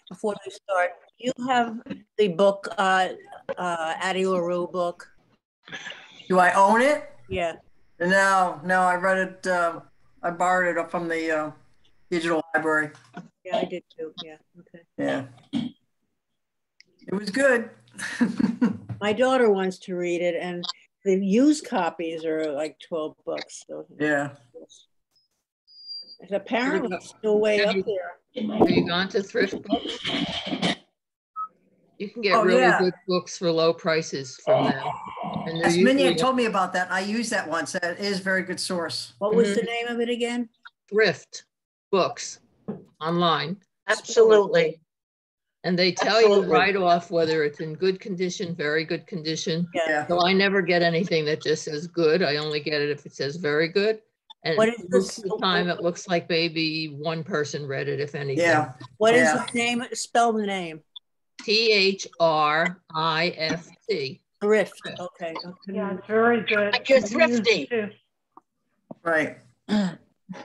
before we start, you have the book, Addie LaRue book? Do I own it? Yeah. No, I read it, I borrowed it from the digital library. Yeah, I did too. Yeah. Okay. Yeah. It was good. My daughter wants to read it, and the used copies are like 12 bucks. So Yeah. apparently it's still way up there. Have you gone to thrift books? You can get really good books for low prices from them. And As Minion told me about that. I used that once. That is a very good source. What was the name of it again? Thrift books online. Absolutely. And they tell you right off whether it's in good condition, very good condition. Yeah. So I never get anything that just says good. I only get it if it says very good. And what is most of the time it looks like maybe one person read it, if anything. Yeah. What is the name? Spell the name. THRIFT. Thrift. Okay. Yeah, it's very good. Like you're thrifty. Right.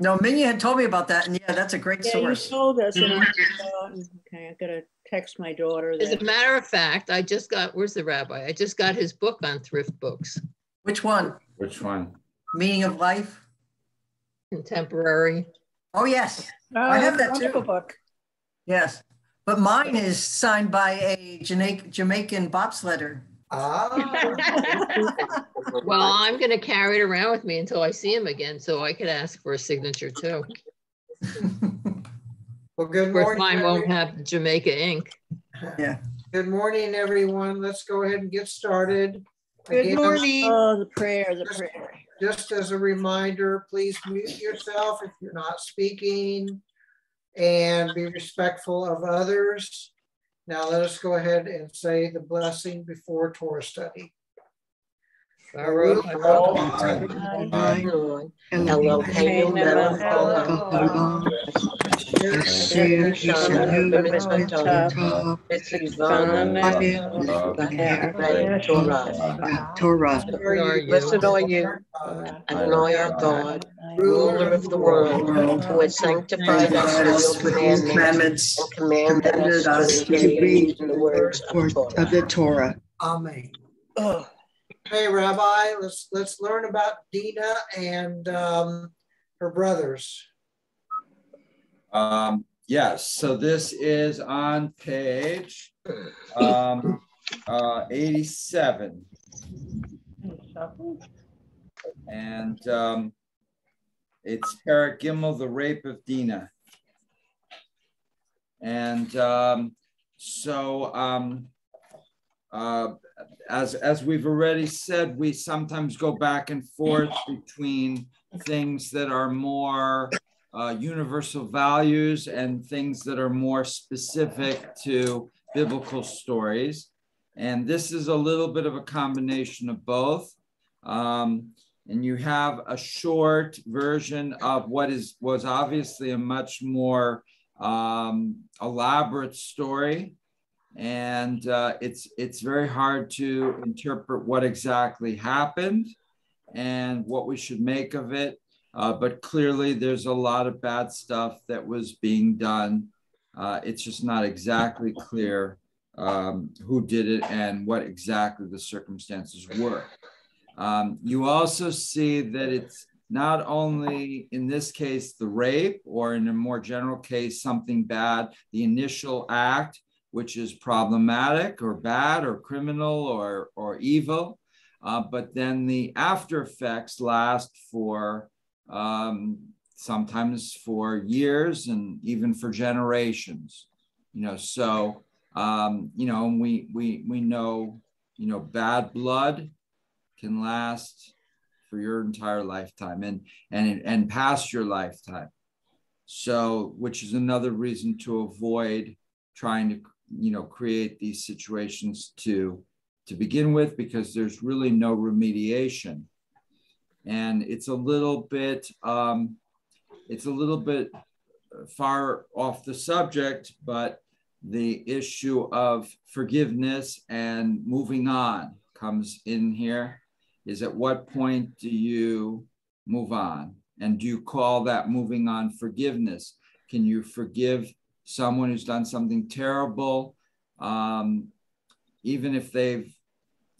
No, Minion had told me about that, and yeah, that's a great source. You told us. And okay, I gotta text my daughter. As a matter of fact, I just got, where's the rabbi? I just got his book on thrift books. Which one? Which one? Meaning of Life? Contemporary. Oh, yes. I have that too. Book. Yes. But mine is signed by a Jamaican bobsledder. Ah. Well, I'm going to carry it around with me until I see him again, so I could ask for a signature too. Well, good of course, morning. Mine won't have Jamaica ink. Yeah. Good morning, everyone. Let's go ahead and get started. Good morning. Oh, the prayer. Just as a reminder, please mute yourself if you're not speaking and be respectful of others. Now let us go ahead and say the blessing before Torah study. Baruch Eloheinu melech haolam asher ishanu b'mitzvotav v'tzivanu Torah. Blessed are you, Adonai our God, ruler of the world, who has sanctified us with your commandments and commanded us to read the words of the Torah. Amen. Hey, Rabbi, let's learn about Dina and her brothers. Yes, so this is on page 87. And it's Perek Gimel, the rape of Dina. And as we've already said, we sometimes go back and forth between things that are more universal values and things that are more specific to biblical stories. And this is a little bit of a combination of both. And you have a short version of what was obviously a much more elaborate story. And it's very hard to interpret what exactly happened and what we should make of it. But clearly there's a lot of bad stuff that was being done. It's just not exactly clear who did it and what exactly the circumstances were. You also see that it's not only in this case the rape, or in a more general case something bad, the initial act, which is problematic or bad or criminal or evil, but then the after effects last for sometimes for years and even for generations. So we know bad blood can last for your entire lifetime and past your lifetime. So, which is another reason to avoid trying to create these situations to begin with, because there's really no remediation. And it's a little bit far off the subject, but the issue of forgiveness and moving on comes in here. Is at what point do you move on? And do you call that moving on forgiveness? Can you forgive someone who's done something terrible, even if they've,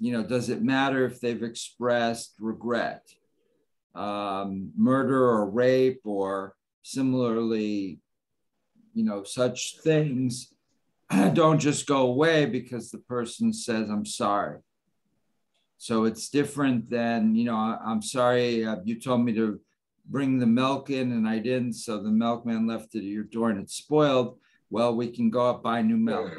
does it matter if they've expressed regret? Murder or rape or similarly, such things don't just go away because the person says, I'm sorry. So it's different than, I'm sorry, you told me to bring the milk in and I didn't, so the milkman left it at your door and it's spoiled. Well, we can go up, buy new milk.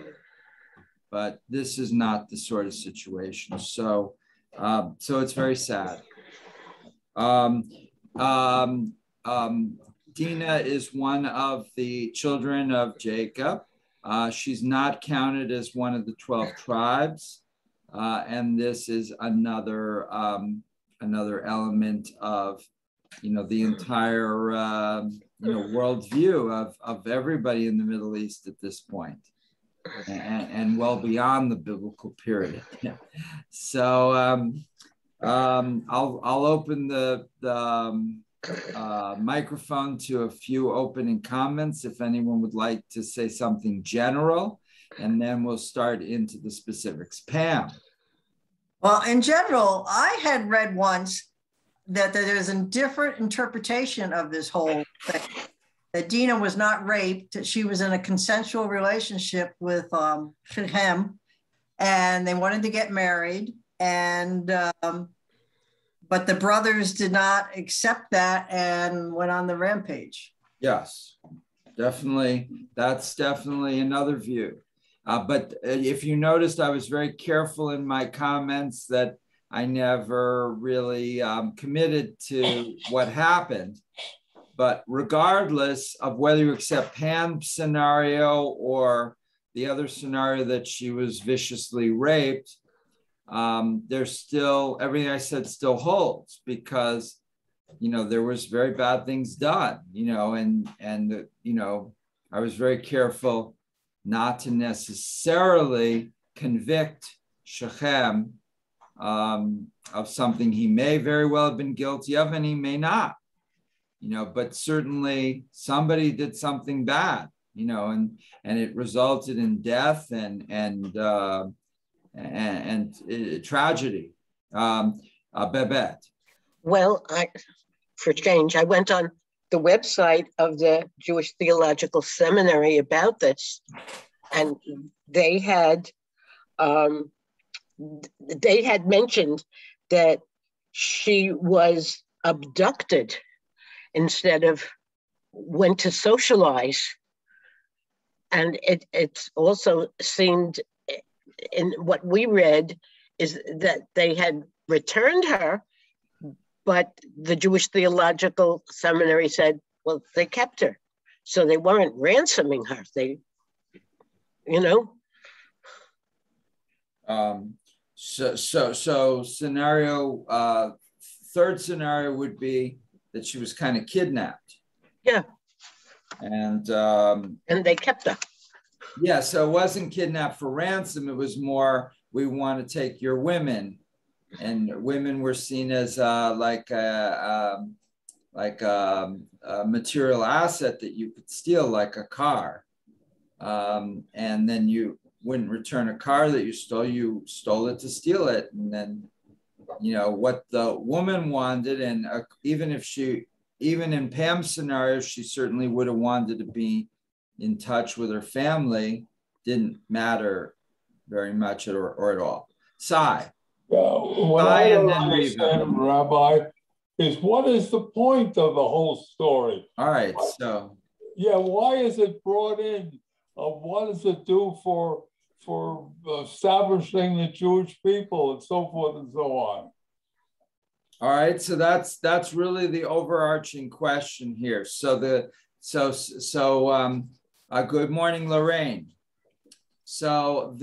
But this is not the sort of situation. So it's very sad. Dinah is one of the children of Jacob. She's not counted as one of the 12 tribes. And this is another element of, the entire, worldview of everybody in the Middle East at this point, and well beyond the biblical period. So I'll open the microphone to a few opening comments if anyone would like to say something general, and then we'll start into the specifics. Pam. Well, in general, I had read once that there's a different interpretation of this whole thing. That Dinah was not raped, that she was in a consensual relationship with Shechem, and they wanted to get married, and but the brothers did not accept that and went on the rampage. Yes, definitely. That's definitely another view. But if you noticed, I was very careful in my comments that I never really committed to what happened. But regardless of whether you accept Pam's scenario or the other scenario that she was viciously raped, there's still, everything I said still holds because, there was very bad things done, and I was very careful not to necessarily convict Shechem of something he may very well have been guilty of and he may not, but certainly somebody did something bad, and it resulted in death and tragedy. Babette. Well, for change, I went on the website of the Jewish Theological Seminary about this, and they had mentioned that she was abducted instead of went to socialize, and it also seemed in what we read is that they had returned her, but the Jewish Theological Seminary said, well, they kept her. So they weren't ransoming her. So scenario, third scenario would be that she was kind of kidnapped. Yeah. And they kept her. Yeah, so it wasn't kidnapped for ransom. It was more, we want to take your women. And women were seen as like a material asset that you could steal, like a car. And then you wouldn't return a car that you stole it to steal it. And then, what the woman wanted, and even in Pam's scenario, she certainly would have wanted to be in touch with her family, didn't matter very much or at all. Sai. What I don't understand, Rabbi, is what is the point of the whole story? All right, so. Yeah, why is it brought in? What does it do for establishing the Jewish people and so forth and so on? All right, so that's really the overarching question here. So good morning, Lorraine. So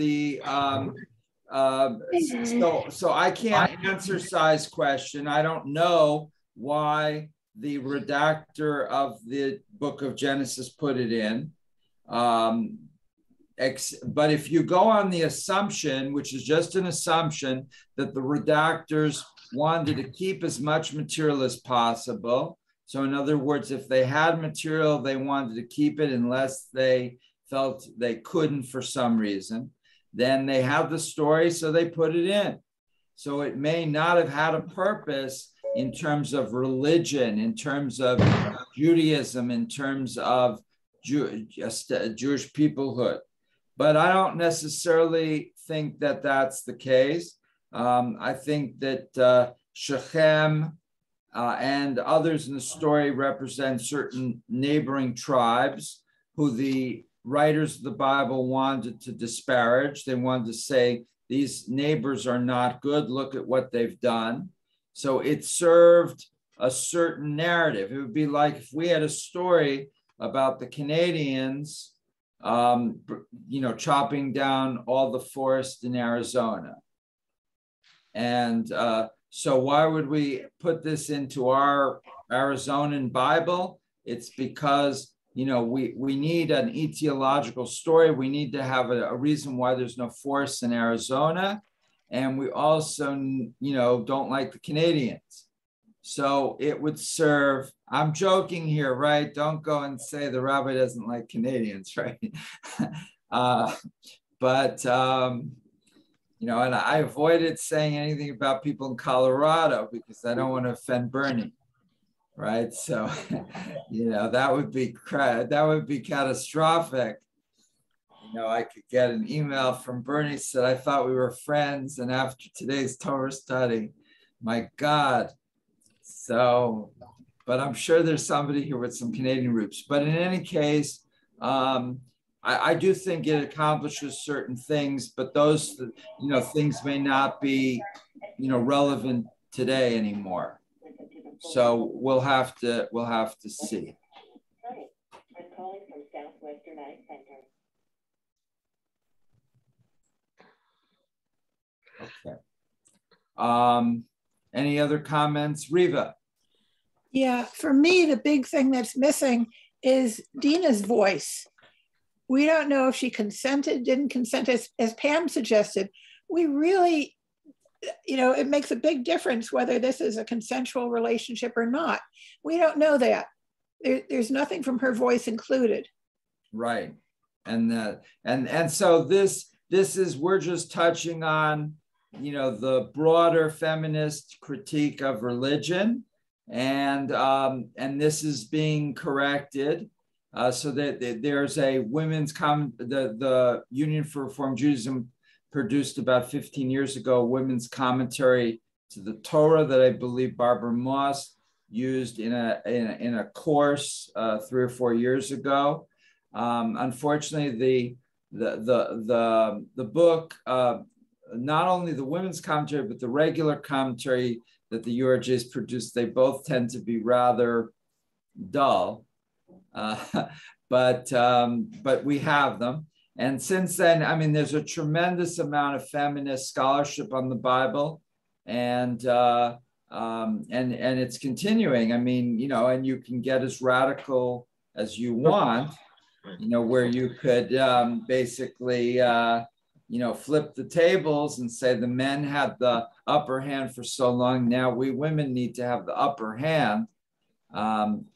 so I can't answer Sai's question. I don't know why the redactor of the book of Genesis put it in. But if you go on the assumption, which is just an assumption, that the redactors wanted to keep as much material as possible. So in other words, if they had material, they wanted to keep it unless they felt they couldn't for some reason. Then they have the story, so they put it in. So it may not have had a purpose in terms of religion, in terms of Judaism, in terms of Jewish peoplehood. But I don't necessarily think that that's the case. I think that Shechem and others in the story represent certain neighboring tribes who the writers of the Bible wanted to disparage. They wanted to say, these neighbors are not good. Look at what they've done. So it served a certain narrative. It would be like if we had a story about the Canadians, chopping down all the forest in Arizona. And so why would we put this into our Arizonan Bible? It's because, we need an etiological story. We need to have a reason why there's no forest in Arizona. And we also, don't like the Canadians. So it would serve, I'm joking here, right? Don't go and say the rabbi doesn't like Canadians, right? And I avoided saying anything about people in Colorado because I don't want to offend Bernie, right? So, that would be catastrophic. I could get an email from Bernie said, I thought we were friends. And after today's Torah study, my God. So, but I'm sure there's somebody here with some Canadian roots. But in any case, I do think it accomplishes certain things, but those, things may not be, relevant today anymore. So we'll have to see. Okay. Any other comments, Riva? Yeah, for me, the big thing that's missing is Dina's voice. We don't know if she consented, didn't consent, as Pam suggested. We really, it makes a big difference whether this is a consensual relationship or not. We don't know that. There's nothing from her voice included. Right, and so this is, we're just touching on, the broader feminist critique of religion, and this is being corrected. So that there's a women's the Union for Reform Judaism produced about 15 years ago, a women's commentary to the Torah that I believe Barbara Moss used in a course 3 or 4 years ago. Unfortunately, the book, not only the women's commentary, but the regular commentary that the URJs produced, they both tend to be rather dull. But we have them. And since then, there's a tremendous amount of feminist scholarship on the Bible, and it's continuing. And you can get as radical as you want, where you could basically, flip the tables and say the men had the upper hand for so long. Now we women need to have the upper hand.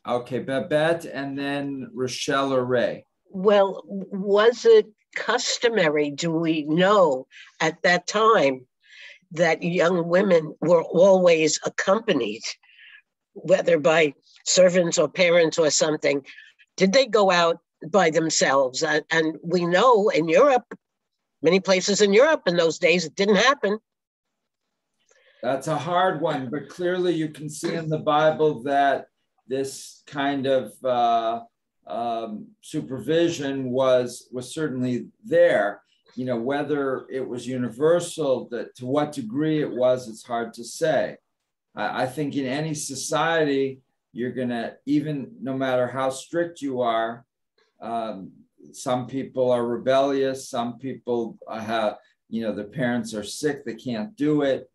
Okay, Babette, and then Rochelle or Ray. Well, was it customary, do we know at that time, that young women were always accompanied, whether by servants or parents or something? Did they go out by themselves? And we know in Europe, many places in Europe in those days, it didn't happen. That's a hard one, but clearly you can see in the Bible that this kind of supervision was certainly there. Whether it was universal, to what degree it was, it's hard to say. I think in any society, you're gonna, even no matter how strict you are, some people are rebellious, some people have, their parents are sick, they can't do it.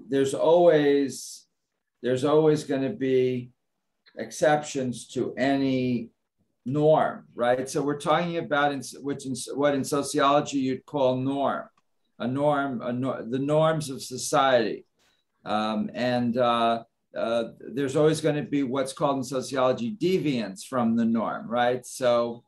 There's always going to be exceptions to any norm, right? So we're talking about what in sociology you'd call norm, the norms of society. There's always going to be what's called in sociology deviance from the norm, right? So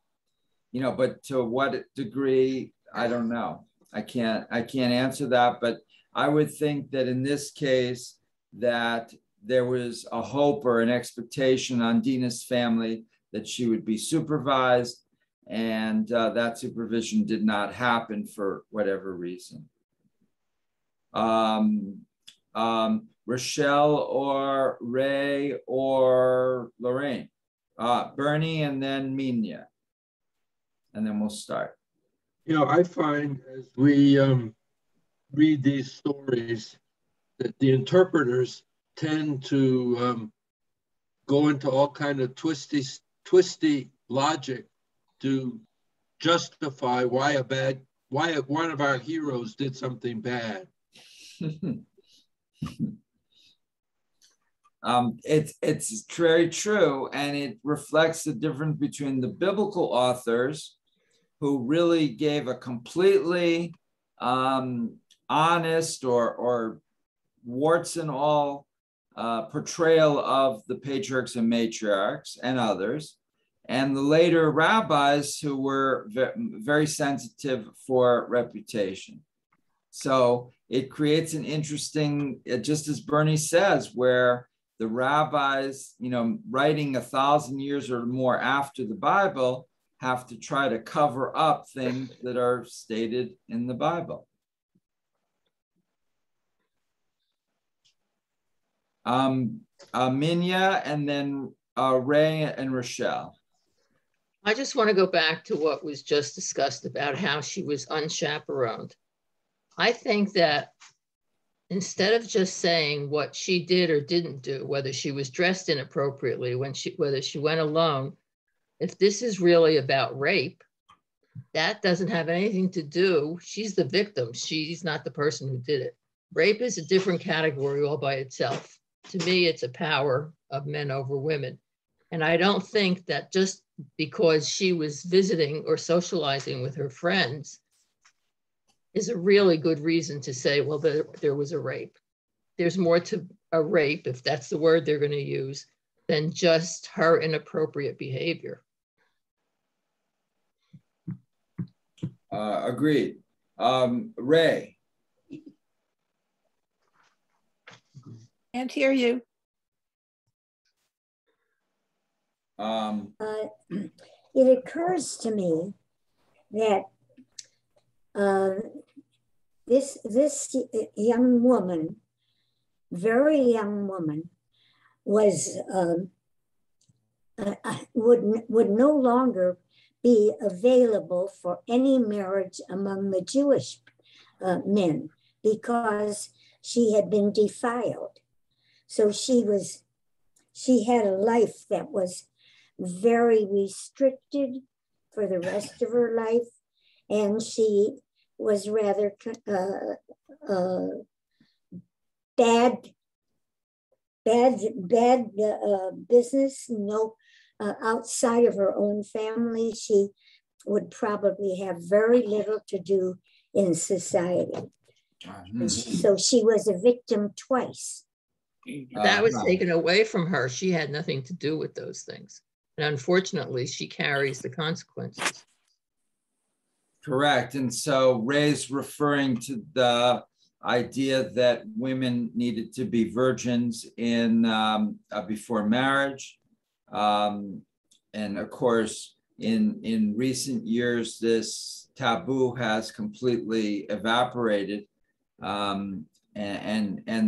you know, but to what degree, I don't know. I can't answer that, but I would think that in this case that there was a hope or an expectation on Dina's family that she would be supervised, and that supervision did not happen for whatever reason. Rochelle or Ray or Lorraine? Bernie and then Minya. And then we'll start. You know, I find as we read these stories that the interpreters tend to go into all kind of twisty logic to justify why one of our heroes did something bad. It's very true, and it reflects the difference between the biblical authors who really gave a completely honest or warts and all portrayal of the patriarchs and matriarchs and others, and the later rabbis who were very sensitive for reputation. So it creates an interesting, just as Bernie says, where the rabbis, you know, writing 1,000 years or more after the Bible, have to try to cover up things that are stated in the Bible. Minya and then Ray and Rochelle. I just want to go back to what was just discussed about how she was unchaperoned. I think that instead of just saying what she did or didn't do, whether she was dressed inappropriately, whether she went alone, if this is really about rape, that doesn't have anything to do. She's the victim. She's not the person who did it. Rape is a different category all by itself. To me, it's a power of men over women. And I don't think that just because she was visiting or socializing with her friends is a really good reason to say, well, there was a rape. There's more to a rape, if that's the word they're going to use, than just her inappropriate behavior. Agreed. Ray. Can't hear you. It occurs to me that this young woman, very young woman, was would no longer be available for any marriage among the Jewish men because she had been defiled. So she had a life that was very restricted for the rest of her life, and she was rather bad business. No, outside of her own family, she would probably have very little to do in society. So she was a victim twice. That was taken away from her. She had nothing to do with those things. And unfortunately, she carries the consequences. Correct. And so Ray's referring to the idea that women needed to be virgins in before marriage. And of course, in recent years, this taboo has completely evaporated. And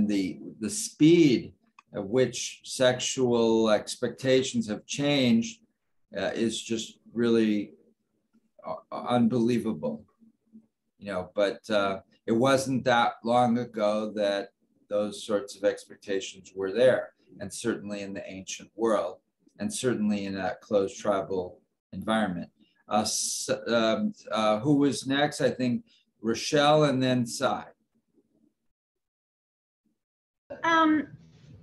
the speed at which sexual expectations have changed is just really unbelievable, you know. But it wasn't that long ago that those sorts of expectations were there, and certainly in the ancient world, and certainly in a closed tribal environment. Who was next? I think Rochelle and then Sai.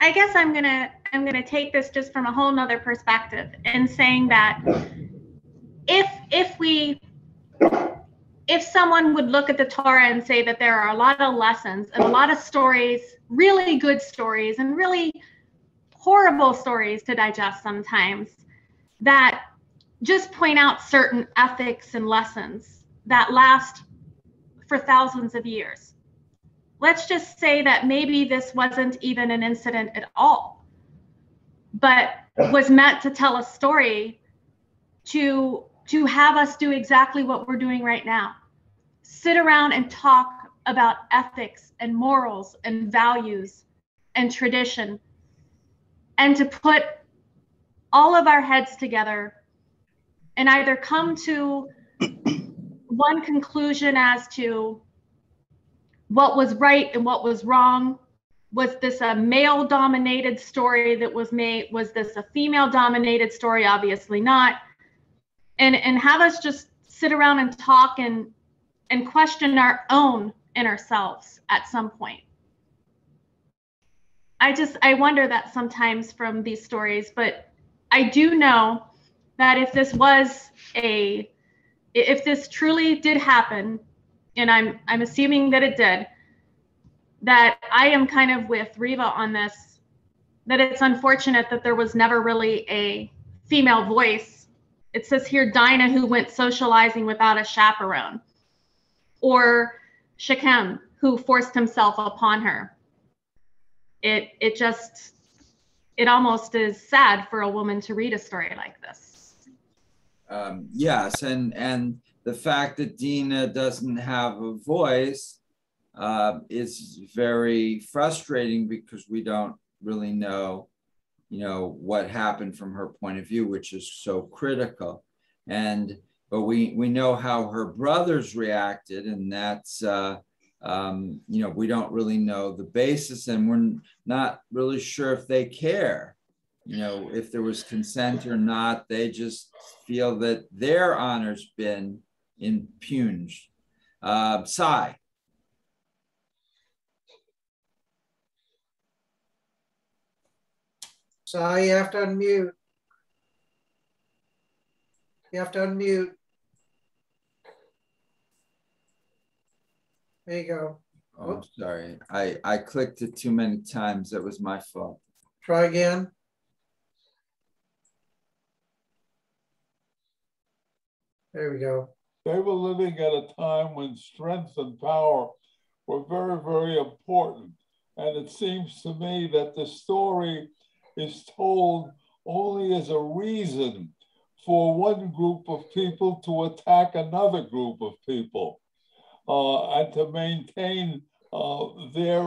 I guess I'm gonna take this just from a whole nother perspective and saying that if someone would look at the Torah and say that there are a lot of lessons and a lot of stories, really good stories and really horrible stories to digest sometimes, that just point out certain ethics and lessons that last for thousands of years. Let's just say that maybe this wasn't even an incident at all, but was meant to tell a story to have us do exactly what we're doing right now. Sit around and talk about ethics and morals and values and tradition, and to put all of our heads together and either come to one conclusion as to what was right and what was wrong. Was this a male-dominated story that was made? Was this a female-dominated story? Obviously not. And have us just sit around and talk and question our own inner selves at some point. I wonder that sometimes from these stories, but I do know that if this truly did happen, and I'm assuming that it did, that I am kind of with Riva on this, that it's unfortunate that there was never really a female voice. It says here, Dinah, who went socializing without a chaperone, or Shechem, who forced himself upon her. It almost is sad for a woman to read a story like this. Yes, and the fact that Dinah doesn't have a voice is very frustrating, because we don't really know, what happened from her point of view, which is so critical. But we know how her brothers reacted, and that's we don't really know the basis, and we're not really sure if they care, if there was consent or not. They just feel that their honor's been impugned. Sai. Sai, you have to unmute. You have to unmute. There you go. Oh, I'm sorry. I clicked it too many times. That was my fault. Try again. There we go. They were living at a time when strength and power were very, very important. And it seems to me that the story is told only as a reason for one group of people to attack another group of people, and to maintain their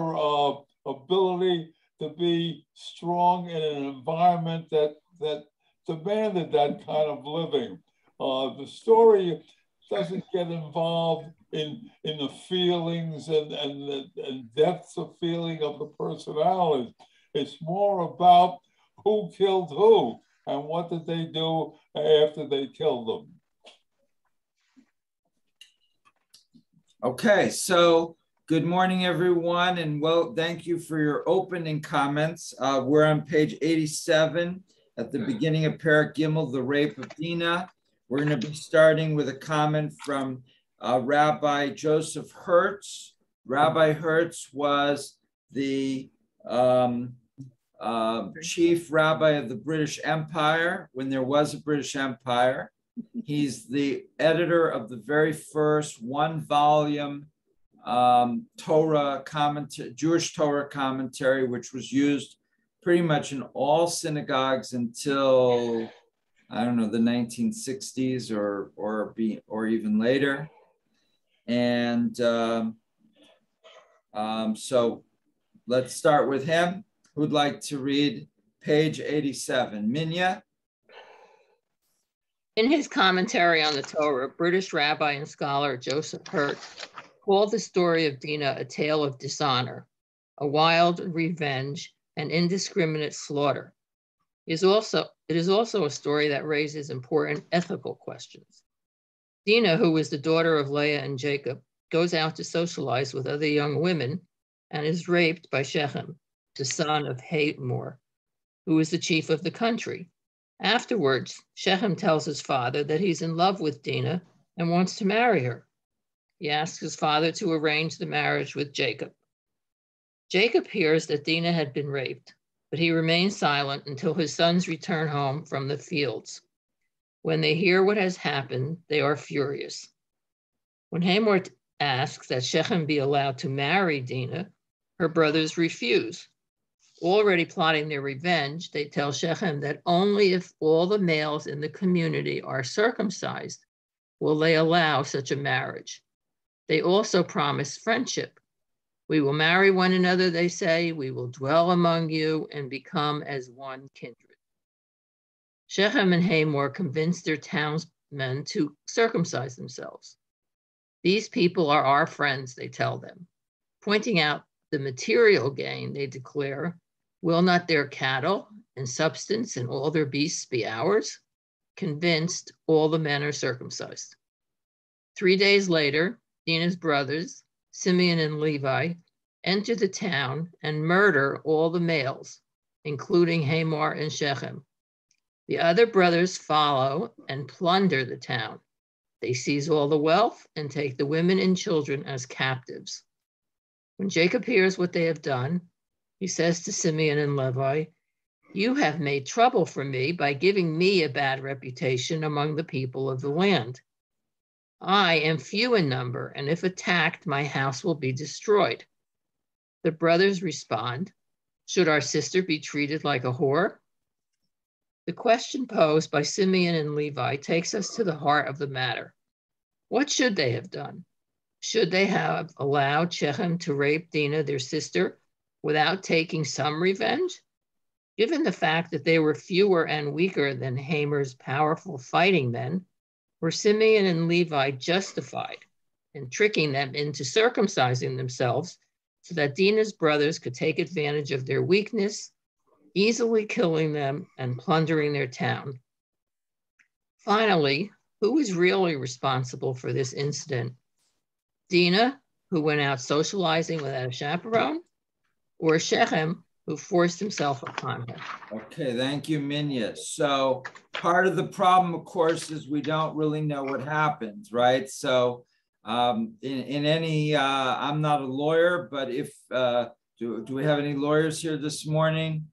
ability to be strong in an environment that demanded that kind of living. The story doesn't get involved in the feelings and depths of feeling of the personalities. It's more about who killed who and what did they do after they killed them. Okay, so good morning, everyone, and thank you for your opening comments. We're on page 87 at the beginning of Perek Gimel, the rape of Dinah. We're going to be starting with a comment from Rabbi Joseph Hertz. Rabbi Hertz was the chief rabbi of the British Empire when there was a British Empire. He's the editor of the very first one-volume Torah commentary, Jewish Torah commentary, which was used pretty much in all synagogues until, I don't know, the 1960s or even later. And so let's start with him. Who'd like to read page 87? Minya? In his commentary on the Torah, British rabbi and scholar Joseph Hertz called the story of Dinah a tale of dishonor, a wild revenge, and indiscriminate slaughter. It is also a story that raises important ethical questions. Dinah, who was the daughter of Leah and Jacob, goes out to socialize with other young women and is raped by Shechem, the son of Hamor, who is the chief of the country. Afterwards, Shechem tells his father that he's in love with Dinah and wants to marry her. He asks his father to arrange the marriage with Jacob. Jacob hears that Dinah had been raped, but he remains silent until his sons return home from the fields. When they hear what has happened, they are furious. When Hamor asks that Shechem be allowed to marry Dinah, her brothers refuse. Already plotting their revenge, they tell Shechem that only if all the males in the community are circumcised will they allow such a marriage. They also promise friendship. We will marry one another, they say. We will dwell among you and become as one kindred. Shechem and Hamor convince their townsmen to circumcise themselves. These people are our friends, they tell them. Pointing out the material gain, they declare, will not their cattle and substance and all their beasts be ours? Convinced, all the men are circumcised. 3 days later, Dinah's brothers, Simeon and Levi, enter the town and murder all the males, including Hamor and Shechem. The other brothers follow and plunder the town. They seize all the wealth and take the women and children as captives. When Jacob hears what they have done, he says to Simeon and Levi, "You have made trouble for me by giving me a bad reputation among the people of the land. I am few in number, and if attacked, my house will be destroyed." The brothers respond, "Should our sister be treated like a whore?" The question posed by Simeon and Levi takes us to the heart of the matter. What should they have done? Should they have allowed Shechem to rape Dinah, their sister, without taking some revenge? Given the fact that they were fewer and weaker than Hamor's powerful fighting men, were Simeon and Levi justified in tricking them into circumcising themselves so that Dinah's brothers could take advantage of their weakness, easily killing them and plundering their town? Finally, who is really responsible for this incident? Dinah, who went out socializing without a chaperone, or Shechem, who forced himself upon her? Okay, thank you, Minya. So part of the problem, of course, is we don't really know what happens, right? So in any, I'm not a lawyer, but if, do we have any lawyers here this morning?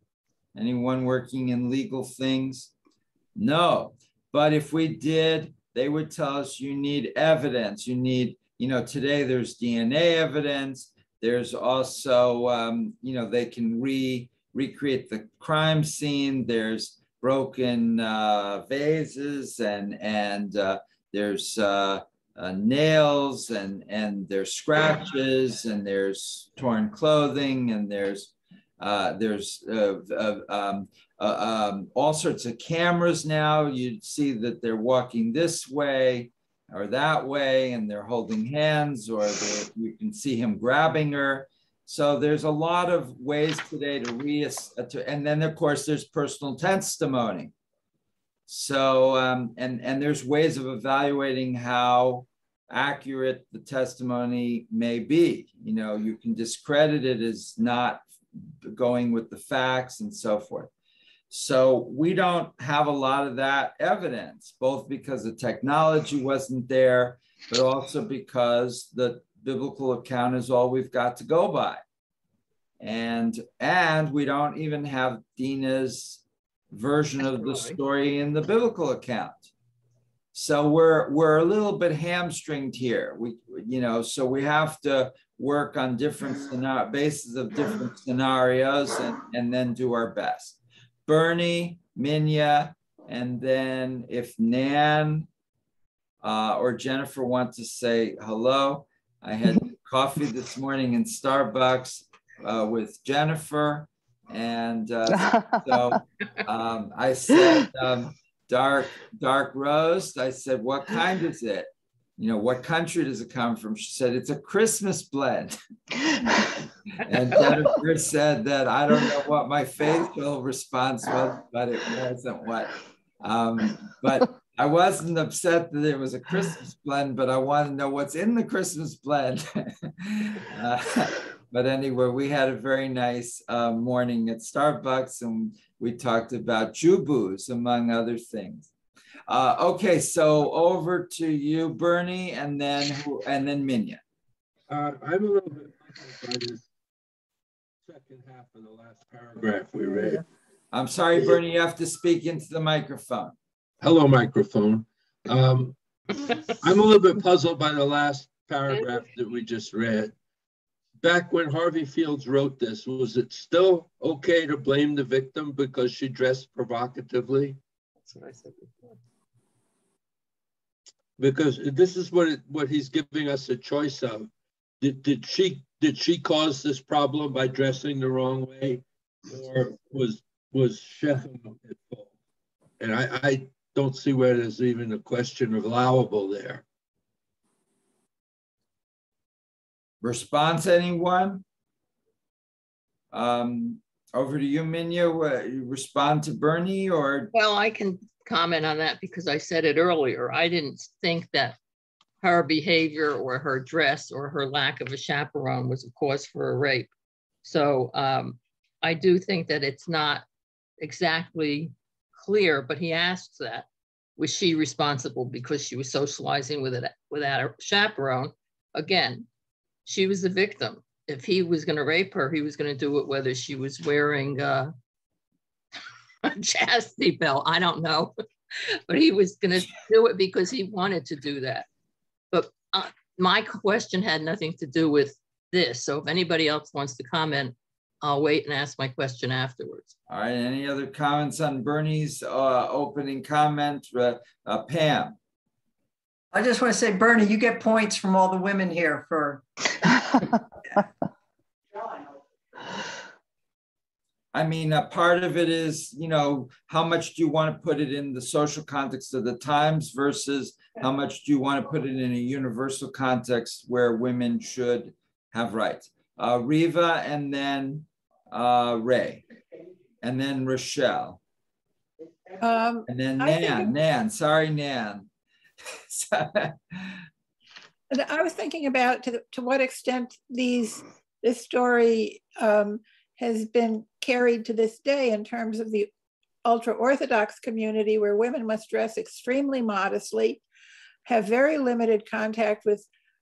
Anyone working in legal things? No, but if we did, they would tell us you need evidence. You need, today there's DNA evidence. There's also, they can recreate the crime scene. There's broken vases and there's nails and there's scratches and there's torn clothing and there's all sorts of cameras now. You'd see that they're walking this way or that way, and they're holding hands, or you can see him grabbing her. So there's a lot of ways today to and then of course there's personal testimony. So, and there's ways of evaluating how accurate the testimony may be. You can discredit it as not going with the facts and so forth. So we don't have a lot of that evidence, both because the technology wasn't there, but also because the biblical account is all we've got to go by. And we don't even have Dinah's version of the story in the biblical account. So we're a little bit hamstringed here. So we have to work on different bases of different scenarios and then do our best. Bernie, Minya, and then if Nan or Jennifer want to say hello. I had coffee this morning in Starbucks with Jennifer, and so I said dark roast. I said, what kind is it? What country does it come from? She said, it's a Christmas blend. And Jennifer said that I don't know what my facial response was, but it wasn't what. But I wasn't upset that it was a Christmas blend, but I want to know what's in the Christmas blend. But anyway, we had a very nice morning at Starbucks, and we talked about Jubus, among other things. Okay, so over to you, Bernie, and then Minya. I'm a little bit by this second half of the last paragraph we read. I'm sorry, Bernie, you have to speak into the microphone. Hello, microphone. I'm a little bit puzzled by the last paragraph that we just read. Back when Harvey Fields wrote this, was it still okay to blame the victim because she dressed provocatively? That's what I said before. Because this is what he's giving us a choice of. Did she cause this problem by dressing the wrong way, or was Shechem at fault? And I don't see where there's even a question of allowable there. Response, anyone? Over to you, Minya. You respond to Bernie, or? Well, I can comment on that because I said it earlier. I didn't think that her behavior or her dress or her lack of a chaperone was a cause for a rape. So I do think that it's not exactly clear, but he asks that. Was she responsible because she was socializing without a chaperone? Again, she was the victim. If he was going to rape her, he was going to do it whether she was wearing a chastity belt. I don't know. But he was going to do it because he wanted to do that. But my question had nothing to do with this. So if anybody else wants to comment, I'll wait and ask my question afterwards. All right. Any other comments on Bernie's opening comment? Pam. I just want to say, Bernie, you get points from all the women here for. I mean, a part of it is, you know, how much do you want to put it in the social context of the times versus how much do you want to put it in a universal context where women should have rights? Riva, and then Ray, and then Rochelle, and then Nan. Sorry, Nan. I was thinking about to what extent this story has been carried to this day in terms of the ultra-Orthodox community, where women must dress extremely modestly, have very limited contact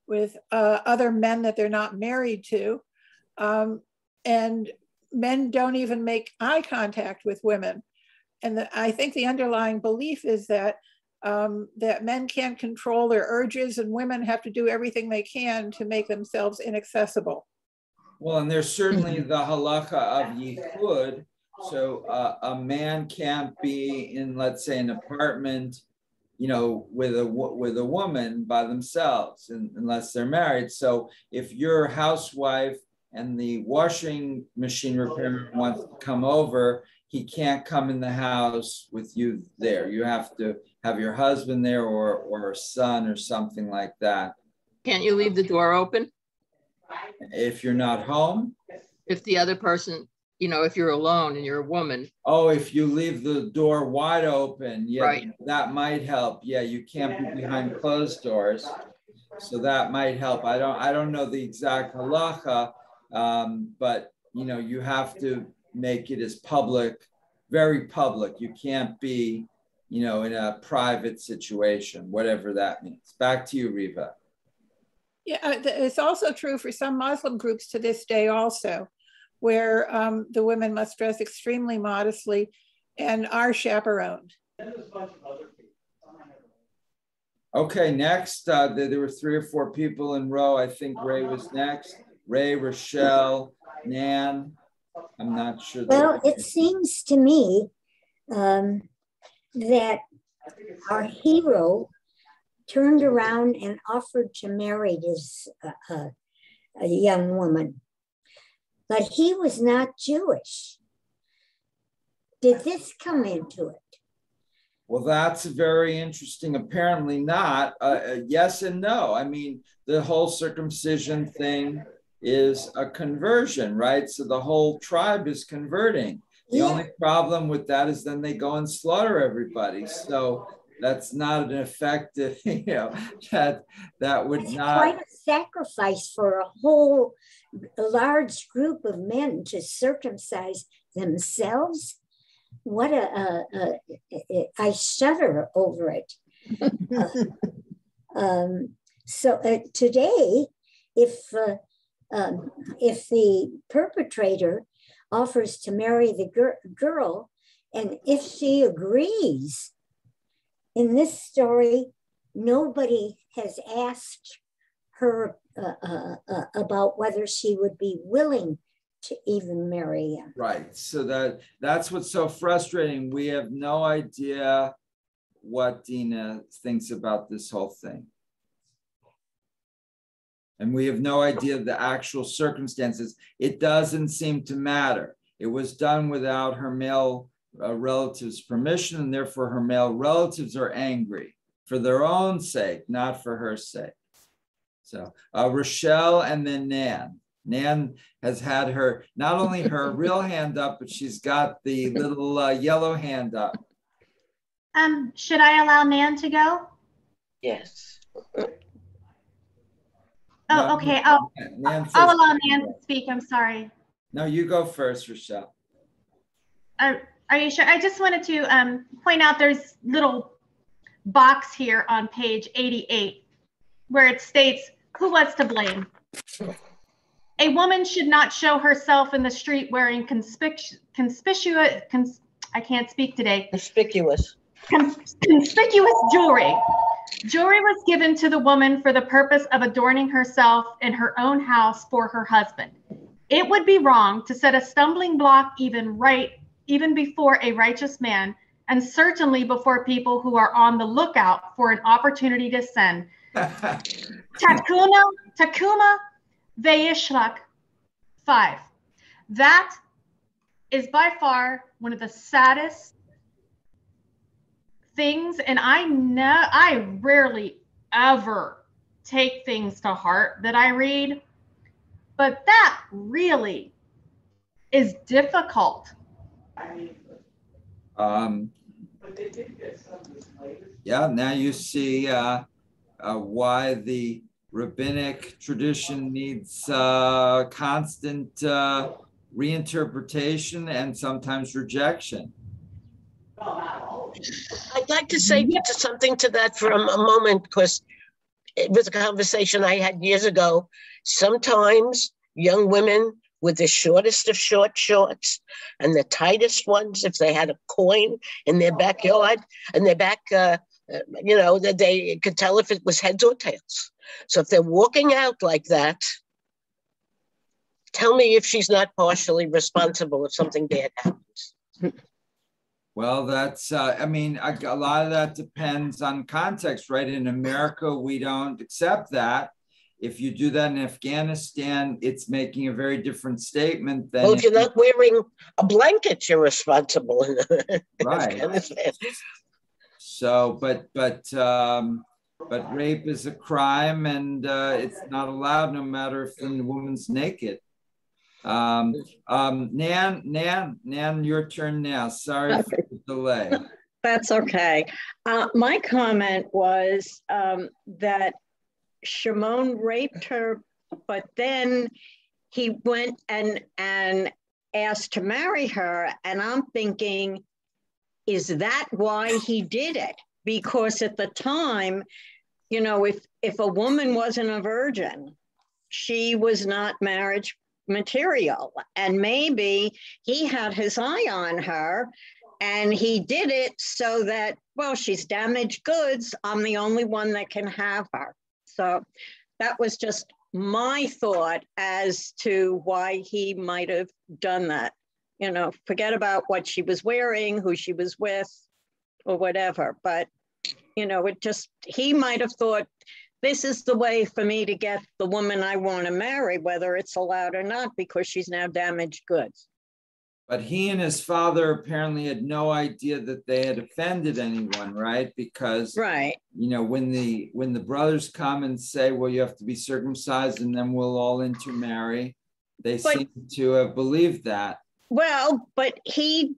with other men that they're not married to, and men don't even make eye contact with women. And I think the underlying belief is that that men can't control their urges and women have to do everything they can to make themselves inaccessible. Well, and there's certainly the halacha of yichud. So a man can't be in, let's say, an apartment, you know, with a woman by themselves, unless they're married. So if you're a housewife and the washing machine repairman wants to come over, he can't come in the house with you there. You have to have your husband there or a son or something like that. Can't you leave the door open? If you're not home? If the other person, you know, if you're alone and you're a woman. Oh, if you leave the door wide open, yeah, right. That might help. Yeah, you can't be behind closed doors. So that might help. I don't know the exact halacha, but you know, you have to make it as public, very public. You can't be, you know, in a private situation, whatever that means. Back to you, Riva. Yeah, it's also true for some Muslim groups to this day also, where the women must dress extremely modestly and are chaperoned. Okay, next, there were 3 or 4 people in row. I think Ray was next. Ray, Rochelle, Nan. I'm not sure. Well, it seems to me that our hero turned around and offered to marry this a young woman, but he was not Jewish. Did this come into it? Well, that's very interesting. Apparently not. Yes and no. I mean, the whole circumcision thing is a conversion, right? So the whole tribe is converting. The only problem with that is then they go and slaughter everybody. So that's not an effective, you know, that would not. Quite a sacrifice for a large group of men to circumcise themselves. What I shudder over it. So today, if the perpetrator offers to marry the girl, and if she agrees, in this story, nobody has asked her about whether she would be willing to even marry him. Right. So that's what's so frustrating. We have no idea what Dina thinks about this whole thing. And we have no idea the actual circumstances. It doesn't seem to matter. It was done without her male relatives' permission, and therefore her male relatives are angry for their own sake, not for her sake. So Rochelle and then Nan. Nan has had her, not only her real hand up, but she's got the little yellow hand up. Should I allow Nan to go? Yes. Oh, okay. I'll allow Nan to speak. I'm sorry. No, you go first, Rochelle. Are you sure? I just wanted to point out there's little box here on page 88 where it states who was to blame. A woman should not show herself in the street wearing conspicuous jewelry. Jewelry was given to the woman for the purpose of adorning herself in her own house for her husband. It would be wrong to set a stumbling block even before a righteous man, and certainly before people who are on the lookout for an opportunity to sin. Takuma Veishlak 5. That is by far one of the saddest things, and I rarely ever take things to heart that I read, but that really is difficult. Yeah, now you see why the rabbinic tradition needs constant reinterpretation and sometimes rejection. I'd like to say something to that for a moment, because it was a conversation I had years ago. Sometimes young women with the shortest of short shorts and the tightest ones, if they had a coin in their backyard and their back, that they could tell if it was heads or tails. So if they're walking out like that, tell me if she's not partially responsible if something bad happens. Well, that's, a lot of that depends on context, right? In America, we don't accept that. If you do that in Afghanistan, it's making a very different statement than— well, if you're not wearing a blanket, you're responsible in right. Afghanistan. So, but rape is a crime, and it's not allowed no matter if the woman's naked. Nan, your turn now. Sorry for the delay. That's okay. My comment was that Shimon raped her, but then he went and asked to marry her. And I'm thinking, is that why he did it? Because at the time, if a woman wasn't a virgin, she was not marriage material. And maybe he had his eye on her and he did it so that, well, she's damaged goods. I'm the only one that can have her. So that was just my thought as to why he might have done that. Forget about what she was wearing, who she was with, or whatever. But, he might have thought, this is the way for me to get the woman I want to marry, whether it's allowed or not, because she's now damaged goods. But he and his father apparently had no idea that they had offended anyone, right? Because, right. When the brothers come and say, well, you have to be circumcised and then we'll all intermarry, they seem to have believed that. Well, but he,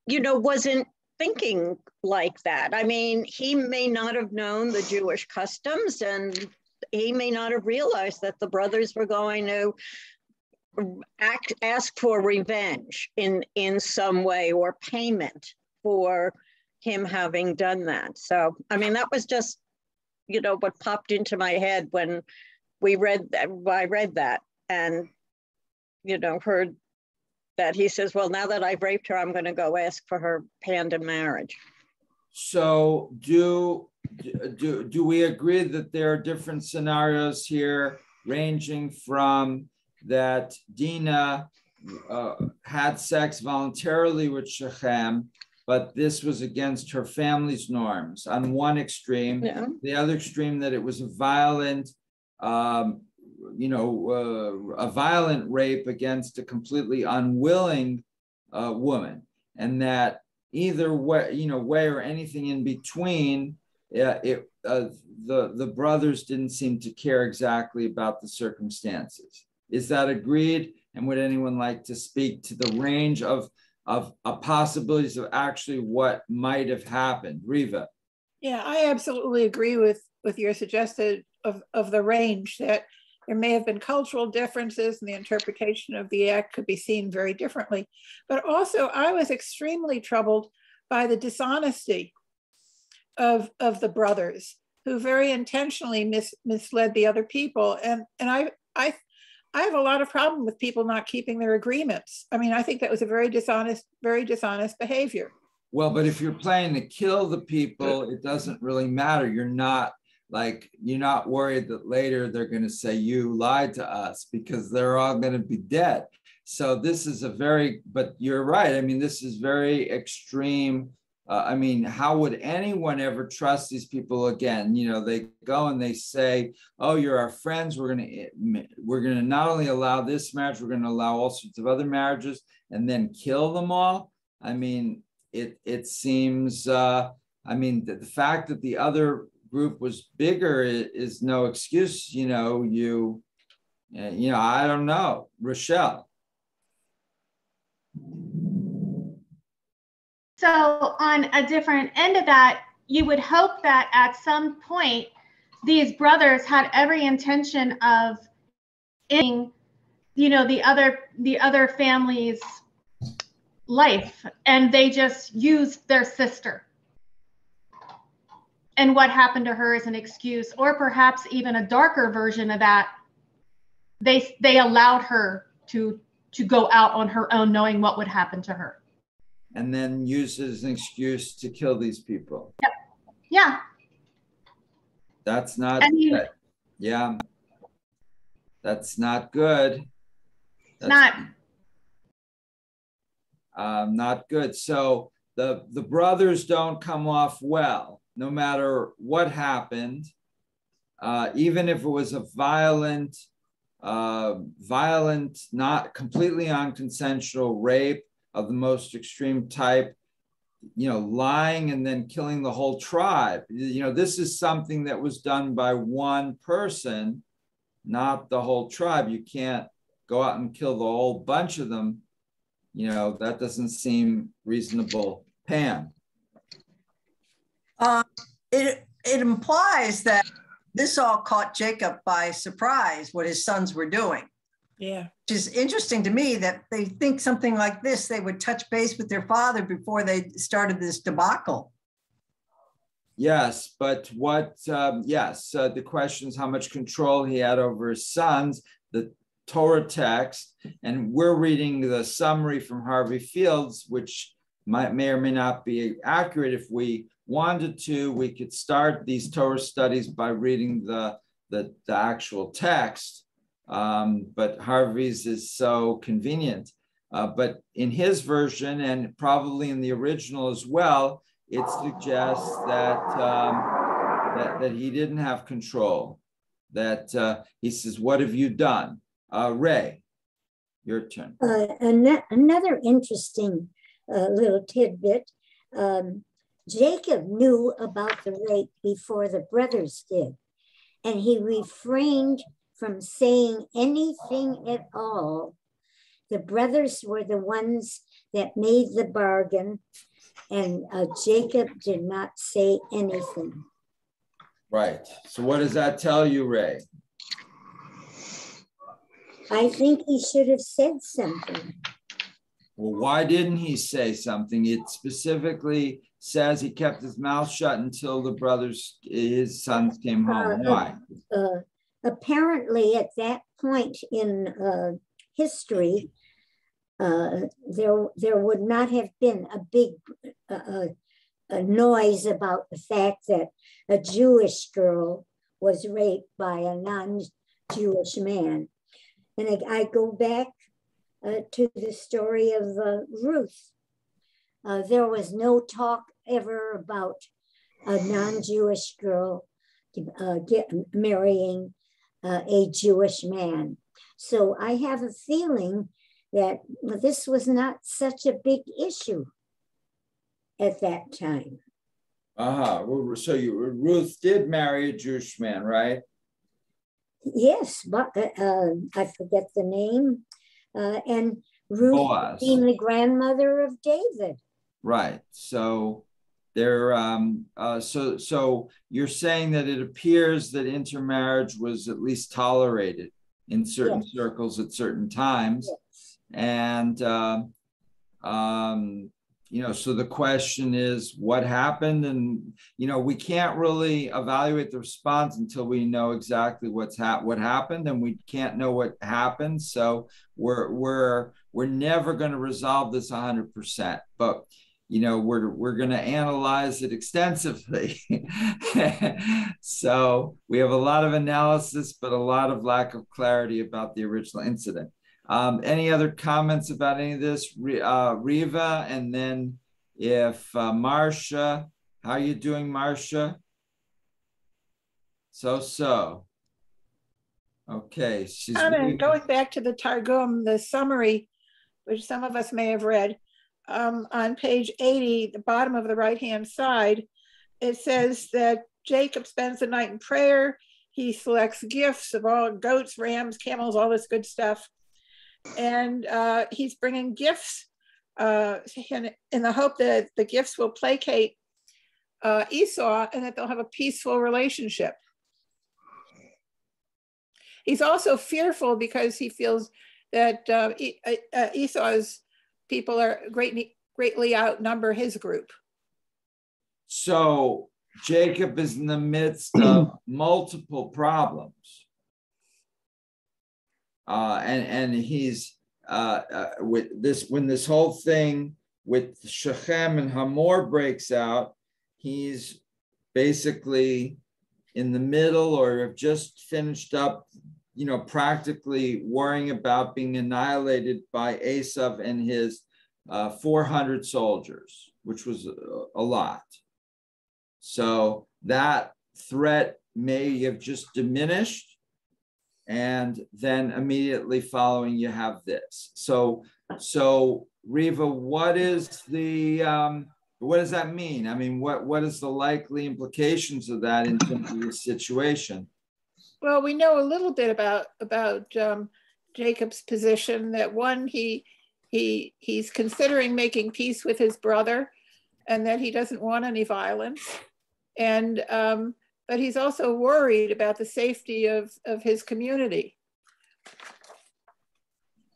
wasn't thinking like that. I mean, he may not have known the Jewish customs, and he may not have realized that the brothers were going to ask for revenge in some way, or payment for him having done that. So, I mean, that was just, what popped into my head when I read that and, heard that he says, well, now that I've raped her, I'm going to go ask for her hand in marriage. So do we agree that there are different scenarios here, ranging from that Dinah had sex voluntarily with Shechem, but this was against her family's norms on one extreme, the other extreme that it was a violent, a violent rape against a completely unwilling woman, and that either way, way or anything in between, the brothers didn't seem to care exactly about the circumstances. Is that agreed? And would anyone like to speak to the range of possibilities of actually what might have happened? Riva. Yeah, I absolutely agree with your suggested of the range, that there may have been cultural differences and the interpretation of the act could be seen very differently. But also I was extremely troubled by the dishonesty of the brothers, who very intentionally misled the other people. And I have a lot of problem with people not keeping their agreements. I mean, I think that was a very dishonest behavior. Well, but if you're planning to kill the people, it doesn't really matter. You're not worried that later they're going to say you lied to us, because they're all going to be dead. So this is but you're right. I mean, this is very extreme. I mean, how would anyone ever trust these people again? They go and they say, oh, you're our friends. We're going to not only allow this marriage, we're going to allow all sorts of other marriages, and then kill them all. I mean, it seems, the fact that the other group was bigger is no excuse. I don't know. Rochelle. So on a different end of that, you would hope that at some point, these brothers had every intention of ending, the other family's life, and they just used their sister. And what happened to her as an excuse, or perhaps even a darker version of that. They allowed her to go out on her own, knowing what would happen to her. And then use it as an excuse to kill these people. Yep. Yeah. That's not good. Yeah. That's not good. That's not good. So the brothers don't come off well, no matter what happened. Even if it was a violent, not completely unconsensual rape of the most extreme type, lying and then killing the whole tribe. This is something that was done by one person, not the whole tribe. You can't go out and kill the whole bunch of them. That doesn't seem reasonable. Pam. It implies that this all caught Jacob by surprise, what his sons were doing. Yeah. Which is interesting to me, that they think something like this, they would touch base with their father before they started this debacle. Yes, but the question is how much control he had over his sons, the Torah text, and we're reading the summary from Harvey Fields, which may or may not be accurate. If we wanted to, we could start these Torah studies by reading the actual text. But Harvey's is so convenient. But in his version, and probably in the original as well, it suggests that he didn't have control. That he says, "What have you done?" Ray, your turn. Another interesting little tidbit. Jacob knew about the rape before the brothers did, and he refrained from saying anything at all. The brothers were the ones that made the bargain, and Jacob did not say anything. Right. So what does that tell you, Ray? I think he should have said something. Well, why didn't he say something? It specifically says he kept his mouth shut until his sons came home. Why? Apparently, at that point in history, there would not have been a big noise about the fact that a Jewish girl was raped by a non-Jewish man. And I go back to the story of Ruth. There was no talk ever about a non-Jewish girl marrying a Jewish man. So I have a feeling that this was not such a big issue at that time. So Ruth did marry a Jewish man, right? Yes, but I forget the name. And Ruth Boaz, being the grandmother of David. Right. So there. So you're saying that it appears that intermarriage was at least tolerated in certain circles at certain times, and so the question is what happened, and we can't really evaluate the response until we know exactly what happened, and we can't know what happened. So we're never going to resolve this 100%, but we're going to analyze it extensively. So we have a lot of analysis, but a lot of lack of clarity about the original incident. Any other comments about any of this, Riva? And then if Marcia, how are you doing, Marcia? So. Okay. Going back to the Targum, the summary, which some of us may have read, on page 80, the bottom of the right-hand side, it says that Jacob spends the night in prayer. He selects gifts of all goats, rams, camels, all this good stuff. And he's bringing gifts in the hope that the gifts will placate Esau and that they'll have a peaceful relationship. He's also fearful because he feels that Esau's people are greatly outnumber his group. So Jacob is in the midst of multiple problems. And he's with this, when this whole thing with Shechem and Hamor breaks out, he's basically in the middle or have just finished up, practically worrying about being annihilated by Esav and his 400 soldiers, which was a lot. So that threat may have just diminished. And then immediately following, you have this. So Riva, what does that mean? I mean, what is the likely implications of that in terms of the situation? Well, we know a little bit about Jacob's position. That one, he's considering making peace with his brother, and that he doesn't want any violence, and but he's also worried about the safety of his community.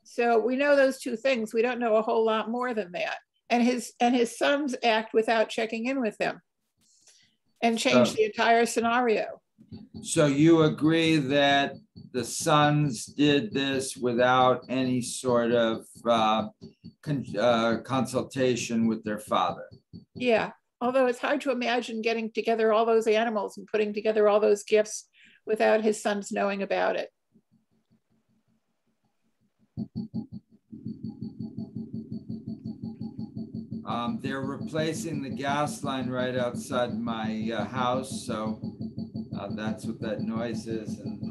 So we know those two things. We don't know a whole lot more than that. And his sons act without checking in with him and change the entire scenario. So you agree that the sons did this without any sort of consultation with their father? Yeah. Although it's hard to imagine getting together all those animals and putting together all those gifts without his sons knowing about it. They're replacing the gas line right outside my house, so that's what that noise is, and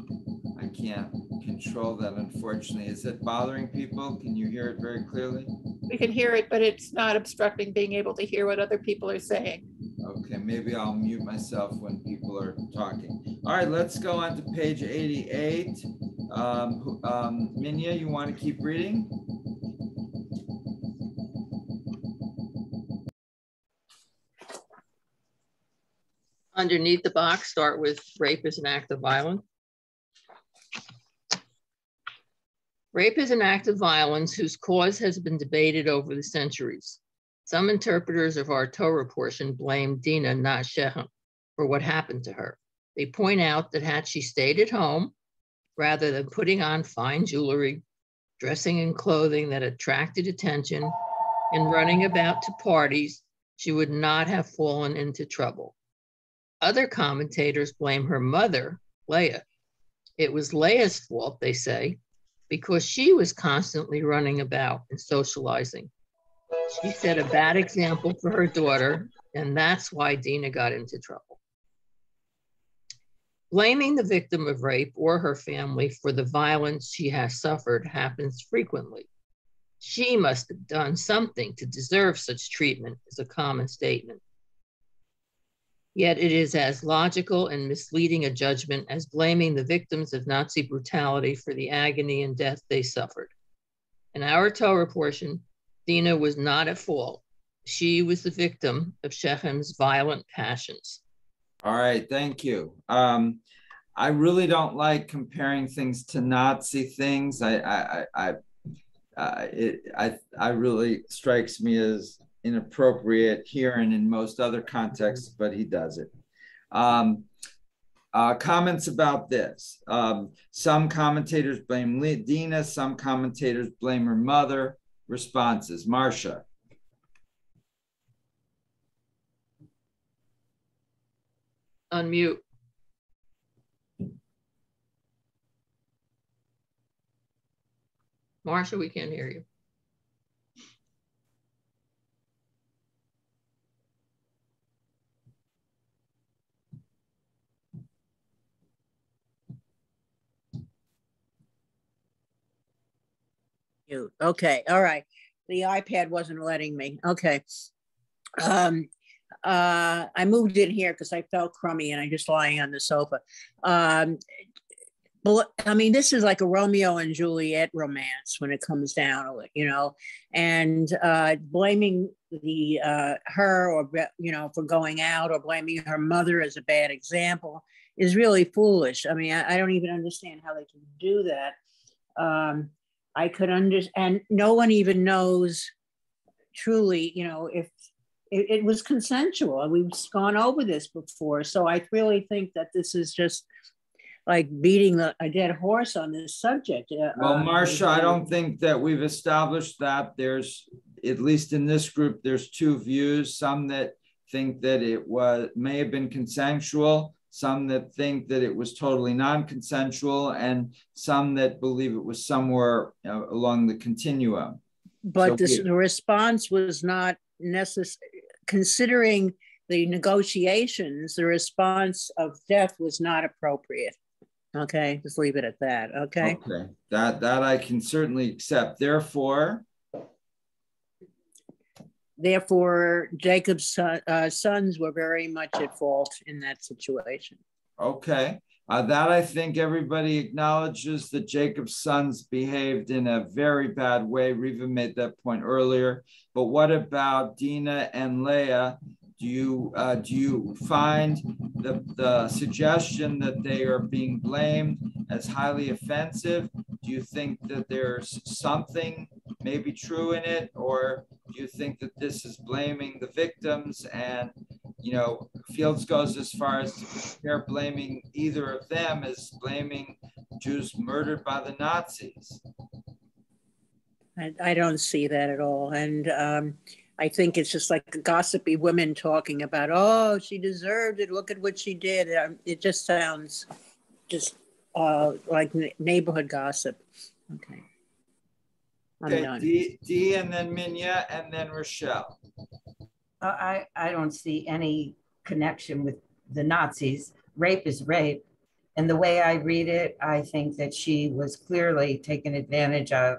I can't control that, unfortunately. Is it bothering people? Can you hear it very clearly? We can hear it, but it's not obstructing being able to hear what other people are saying. Okay, maybe I'll mute myself when people are talking. All right, let's go on to page 88. Minya, you want to keep reading? Underneath the box, start with rape is an act of violence. Rape is an act of violence whose cause has been debated over the centuries. Some interpreters of our Torah portion blame Dinah, not Shechem, for what happened to her. They point out that had she stayed at home, rather than putting on fine jewelry, dressing in clothing that attracted attention, and running about to parties, she would not have fallen into trouble. Other commentators blame her mother, Leah. It was Leah's fault, they say, because she was constantly running about and socializing. She set a bad example for her daughter, and that's why Dina got into trouble. Blaming the victim of rape or her family for the violence she has suffered happens frequently. She must have done something to deserve such treatment is a common statement. Yet it is as logical and misleading a judgment as blaming the victims of Nazi brutality for the agony and death they suffered. In our Torah portion, Dina was not at fault. She was the victim of Shechem's violent passions. All right, thank you. I really don't like comparing things to Nazi things. It really strikes me as inappropriate here and in most other contexts, but he does it. Comments about this. Some commentators blame Dina, some commentators blame her mother. Responses. Marcia. Unmute. Marcia, we can't hear you. Okay, all right. The iPad wasn't letting me. Okay. I moved in here because I felt crummy and I just lying on the sofa. I mean, this is like a Romeo and Juliet romance when it comes down to it, you know, and blaming her or, you know, for going out or blaming her mother as a bad example is really foolish. I mean, I don't even understand how they can do that. I could understand, and no one even knows truly, you know, if it was consensual. We've gone over this before. So I really think that this is just like beating a dead horse on this subject. Well, Marcia, I don't think that we've established that. There's, at least in this group, there's two views. Some that think that it may have been consensual, some that think that it was totally non-consensual, and some that believe it was somewhere along the continuum. But so the response was not necessary. Considering the negotiations, the response of death was not appropriate. Okay, just leave it at that. Okay. Okay, that I can certainly accept. Therefore, Jacob's sons were very much at fault in that situation. Okay, that I think everybody acknowledges that Jacob's sons behaved in a very bad way. Riva made that point earlier. But what about Dina and Leah? Do you find the suggestion that they are being blamed as highly offensive? Do you think that there's something maybe true in it, or do you think that this is blaming the victims? And you know, Fields goes as far as to compare blaming either of them as blaming Jews murdered by the Nazis. I don't see that at all. And I think it's just like gossipy women talking about, oh, she deserved it. Look at what she did. It just sounds just like neighborhood gossip. Okay. Okay, Dee and then Minya and then Rochelle. I don't see any connection with the Nazis. Rape is rape. And the way I read it, I think that she was clearly taken advantage of.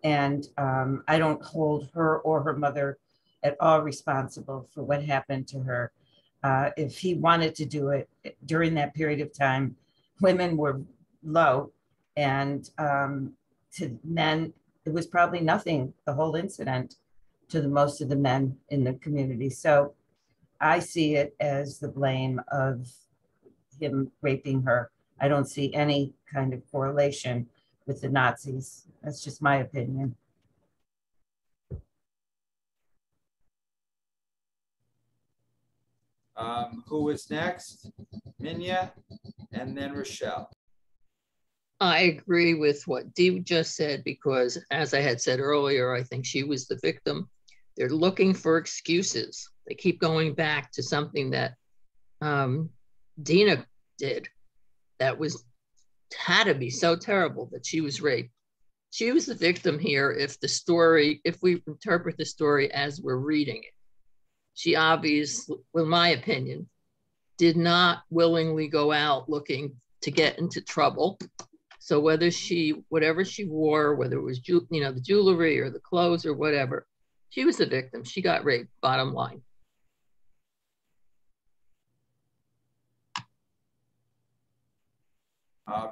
And I don't hold her or her mother at all responsible for what happened to her. If he wanted to do it during that period of time, women were low, and to men, it was probably nothing, the whole incident, to most of the men in the community. So I see it as the blame of him raping her. I don't see any kind of correlation with the Nazis. That's just my opinion. Who is next? Minya and then Rochelle. I agree with what Dee just said, because as I had said earlier, I think she was the victim. They're looking for excuses. They keep going back to something that Dina did that had to be so terrible, that she was raped. She was the victim here if we interpret the story as we're reading it. She obviously, in my opinion, did not willingly go out looking to get into trouble. So whatever she wore, whether it was the jewelry or the clothes or whatever, she was the victim. She got raped, bottom line.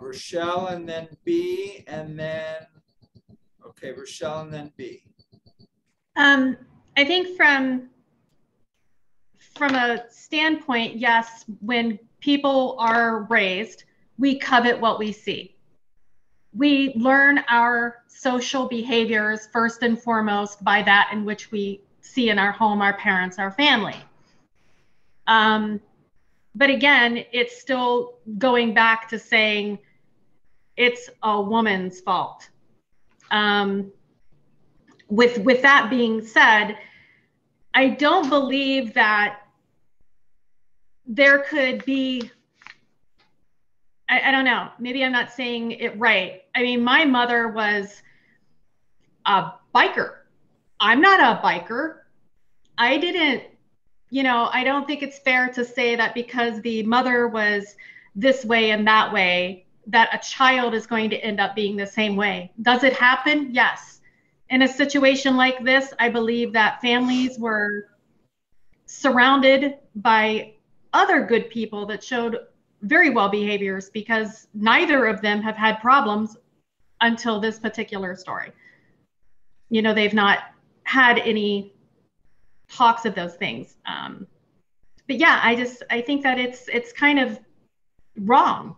Rochelle and then B, and then, okay, Rochelle and then B. I think from a standpoint, yes, when people are raised, we covet what we see. We learn our social behaviors first and foremost by that in which we see in our home, our parents, our family. But again, it's still going back to saying it's a woman's fault. With that being said, I don't believe that there could be, I don't know, maybe I'm not saying it right. I mean, my mother was a biker. I'm not a biker. I didn't, I don't think it's fair to say that because the mother was this way and that way, that a child is going to end up being the same way. Does it happen? Yes. In a situation like this, I believe that families were surrounded by other good people that showed very well behaviors, because neither of them have had problems until this particular story. They've not had any talks of those things. But yeah, I think that it's kind of wrong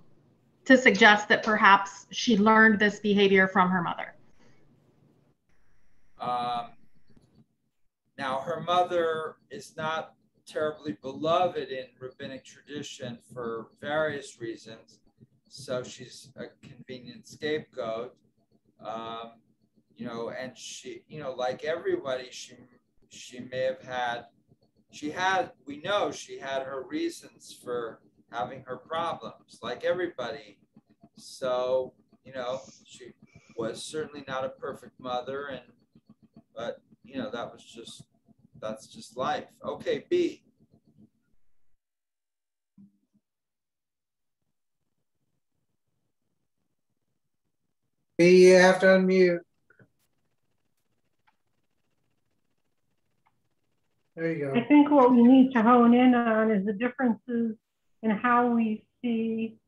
to suggest that perhaps she learned this behavior from her mother. Now, her mother is not terribly beloved in rabbinic tradition for various reasons. So she's a convenient scapegoat. And she, like everybody, she may have had, we know she had her reasons for having her problems, like everybody. So, she was certainly not a perfect mother, but that's just life. Okay, B. B, you have to unmute. There you go. I think what we need to hone in on is the differences in how we see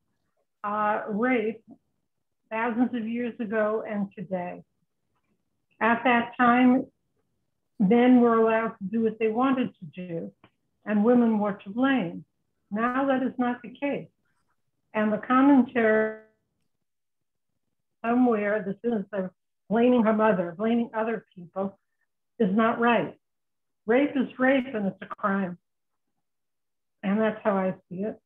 rape thousands of years ago and today. At that time, men were allowed to do what they wanted to do, and women were to blame. Now that is not the case. And the commentary somewhere, the students are blaming her mother, blaming other people, is not right. Rape is rape, and it's a crime. And that's how I see it.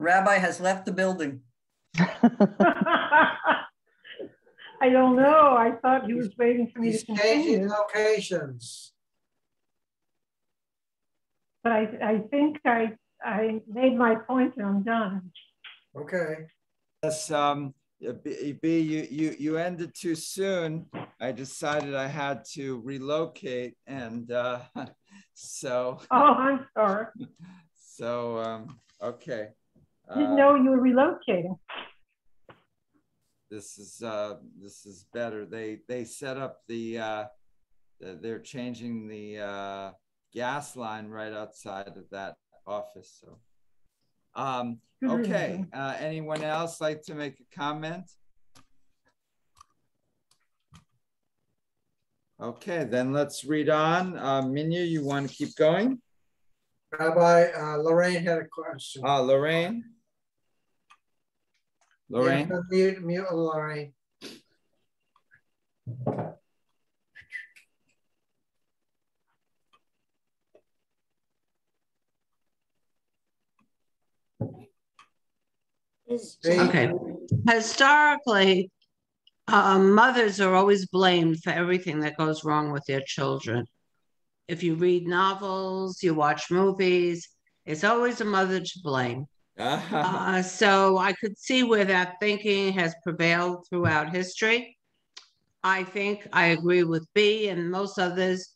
Rabbi has left the building. I don't know. I thought he was waiting for me to continue. Changing locations. But I think I made my point and I'm done. Okay. Yes, B, you ended too soon. I decided I had to relocate, and so. Oh, I'm sorry. So, okay. Didn't know you were relocating. This is better. They set up they're changing the gas line right outside of that office. So, okay. Anyone else like to make a comment? Okay, then let's read on. Minya, you want to keep going? Rabbi, Lorraine had a question. Lorraine. Lorraine. Yeah, mute Lorraine. Is Okay. Historically, mothers are always blamed for everything that goes wrong with their children. If you read novels, you watch movies, it's always a mother to blame. So I could see where that thinking has prevailed throughout history. I think I agree with B and most others.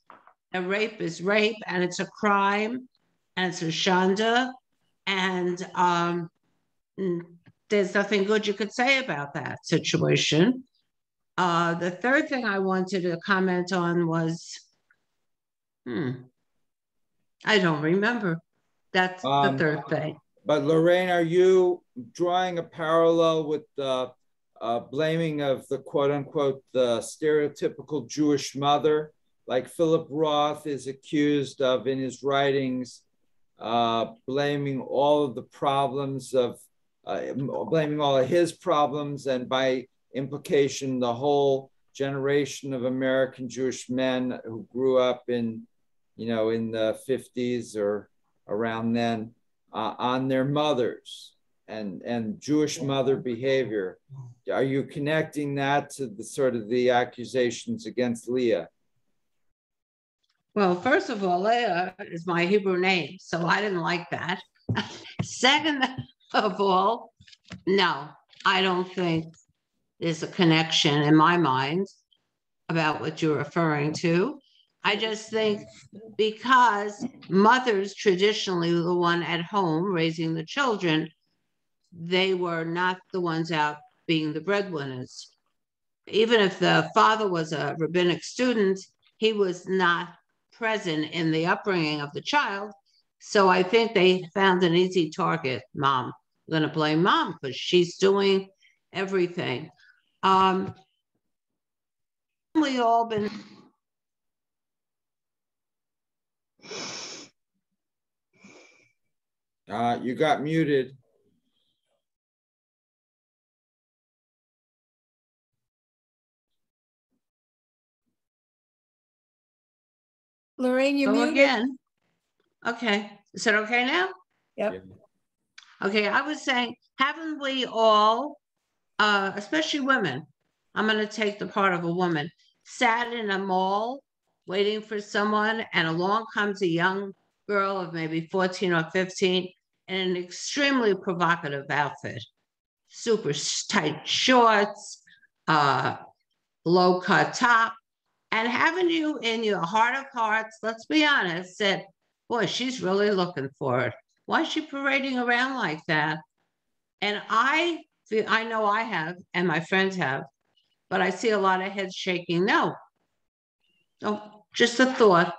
A rape is rape, and it's a crime, and it's a shanda, and there's nothing good you could say about that situation. The third thing I wanted to comment on was, I don't remember. That's the third thing. But Lorraine, are you drawing a parallel with the blaming of the quote unquote, the stereotypical Jewish mother? Like Philip Roth is accused of in his writings, blaming all of the problems of, blaming all of his problems, and by implication, the whole generation of American Jewish men who grew up in, in the 50s or around then, on their mothers and Jewish mother behavior. Are you connecting that to the sort of the accusations against Leah? Well, first of all, Leah is my Hebrew name, so I didn't like that. Second of all, no, I don't think there's a connection in my mind about what you're referring to. I just think because mothers traditionally were the one at home raising the children, they were not the ones out being the breadwinners. Even if the father was a rabbinic student, he was not present in the upbringing of the child. So I think they found an easy target, mom. I'm going to blame mom because she's doing everything. We all been. You got muted. Lorraine, you're muted again. Okay, is it okay now? Yep. Okay, I was saying, haven't we all, especially women, I'm going to take the part of a woman, sat in a mall waiting for someone, and along comes a young girl of maybe 14 or 15 in an extremely provocative outfit, super tight shorts, low cut top. And haven't you in your heart of hearts, let's be honest, said, boy, she's really looking for it. Why is she parading around like that? And I know I have, and my friends have, but I see a lot of heads shaking no. Oh, just a thought.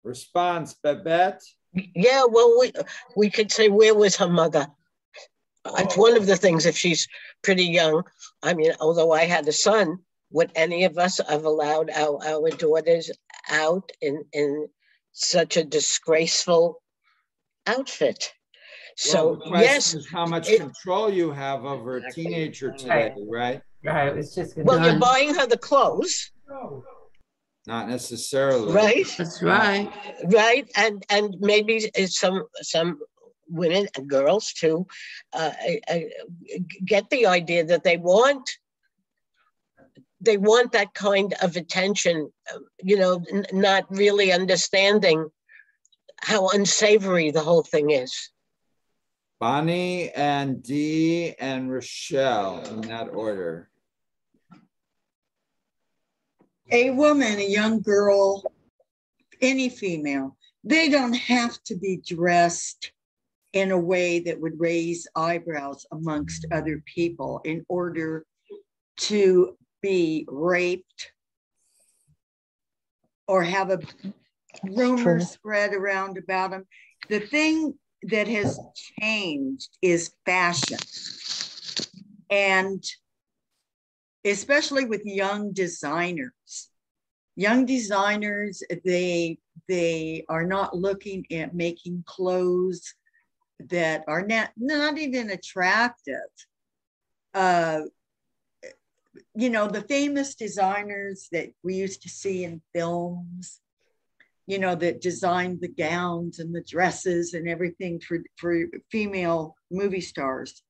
Response, Babette? Yeah, well, we could say, where was her mother? It's one of the things, if she's pretty young. I mean, although I had a son, would any of us have allowed our daughters out in such a disgraceful outfit? So, well, yes. Is how much control you have over a teenager today, right? Right. It's just well, you're buying her the clothes. Not necessarily. Right. That's right. Right. And maybe some women and girls too get the idea that they want that kind of attention, not really understanding how unsavory the whole thing is. Bonnie and Dee and Rochelle, in that order. A woman, a young girl, any female, they don't have to be dressed in a way that would raise eyebrows amongst other people in order to be raped or have a rumor spread around about them. The thing that has changed is fashion. And especially with young designers. Young designers, they are not looking at making clothes that are not even attractive. The famous designers that we used to see in films, that designed the gowns and the dresses and everything for female movie stars.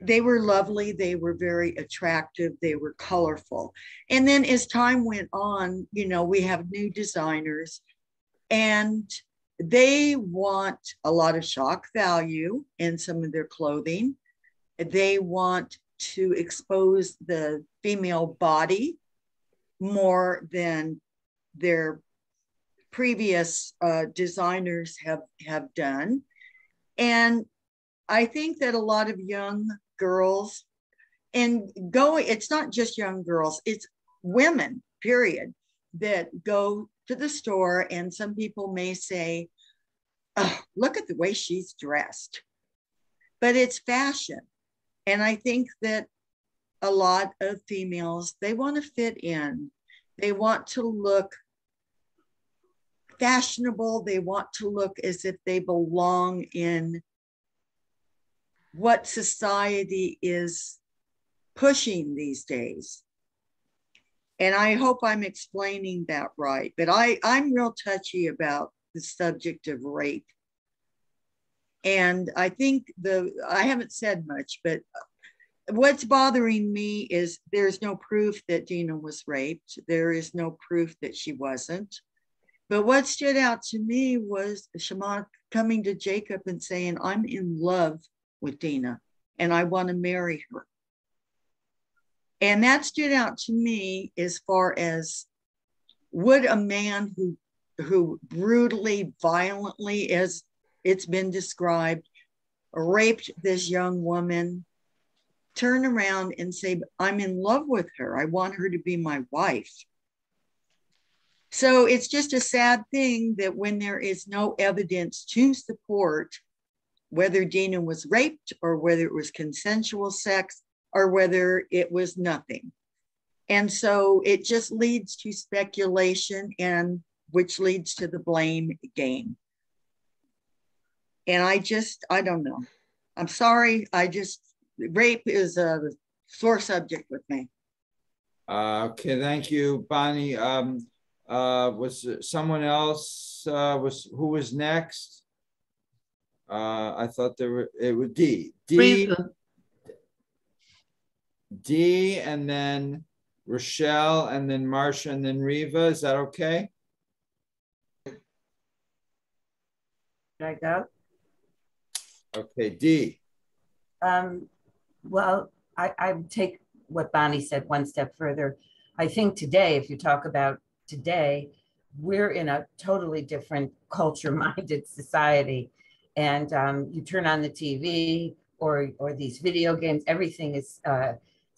they were lovely. They were very attractive. They were colorful. And then as time went on, you know, we have new designers and they want a lot of shock value in some of their clothing. They want to expose the female body more than their previous designers have done. And I think that a lot of young girls, and it's not just young girls, it's women, period, that go to the store, and some people may say, oh, look at the way she's dressed. But it's fashion. And I think that a lot of females, they want to fit in. They want to look fashionable. They want to look as if they belong in what society is pushing these days. And I hope I'm explaining that right. But I'm real touchy about the subject of rape. And I think I haven't said much, but what's bothering me is there's no proof that Dina was raped. There is no proof that she wasn't. But what stood out to me was Shema coming to Jacob and saying, I'm in love with Dina and I want to marry her. And that stood out to me as far as, would a man who brutally, violently, as it's been described, raped this young woman, turn around and say, I'm in love with her. I want her to be my wife. So it's just a sad thing that when there is no evidence to support whether Dina was raped or whether it was consensual sex or whether it was nothing. And so it just leads to speculation, and which leads to the blame game. And I don't know. I'm sorry. Rape is a sore subject with me. Okay, thank you, Bonnie. Was someone else who was next? I thought it was D, and then Rochelle, and then Marcia, and then Riva. Is that okay? Should I go? Okay, D. Well, I take what Bonnie said one step further. I think today, if you talk about today, we're in a totally different culture-minded society. And you turn on the TV or these video games, everything is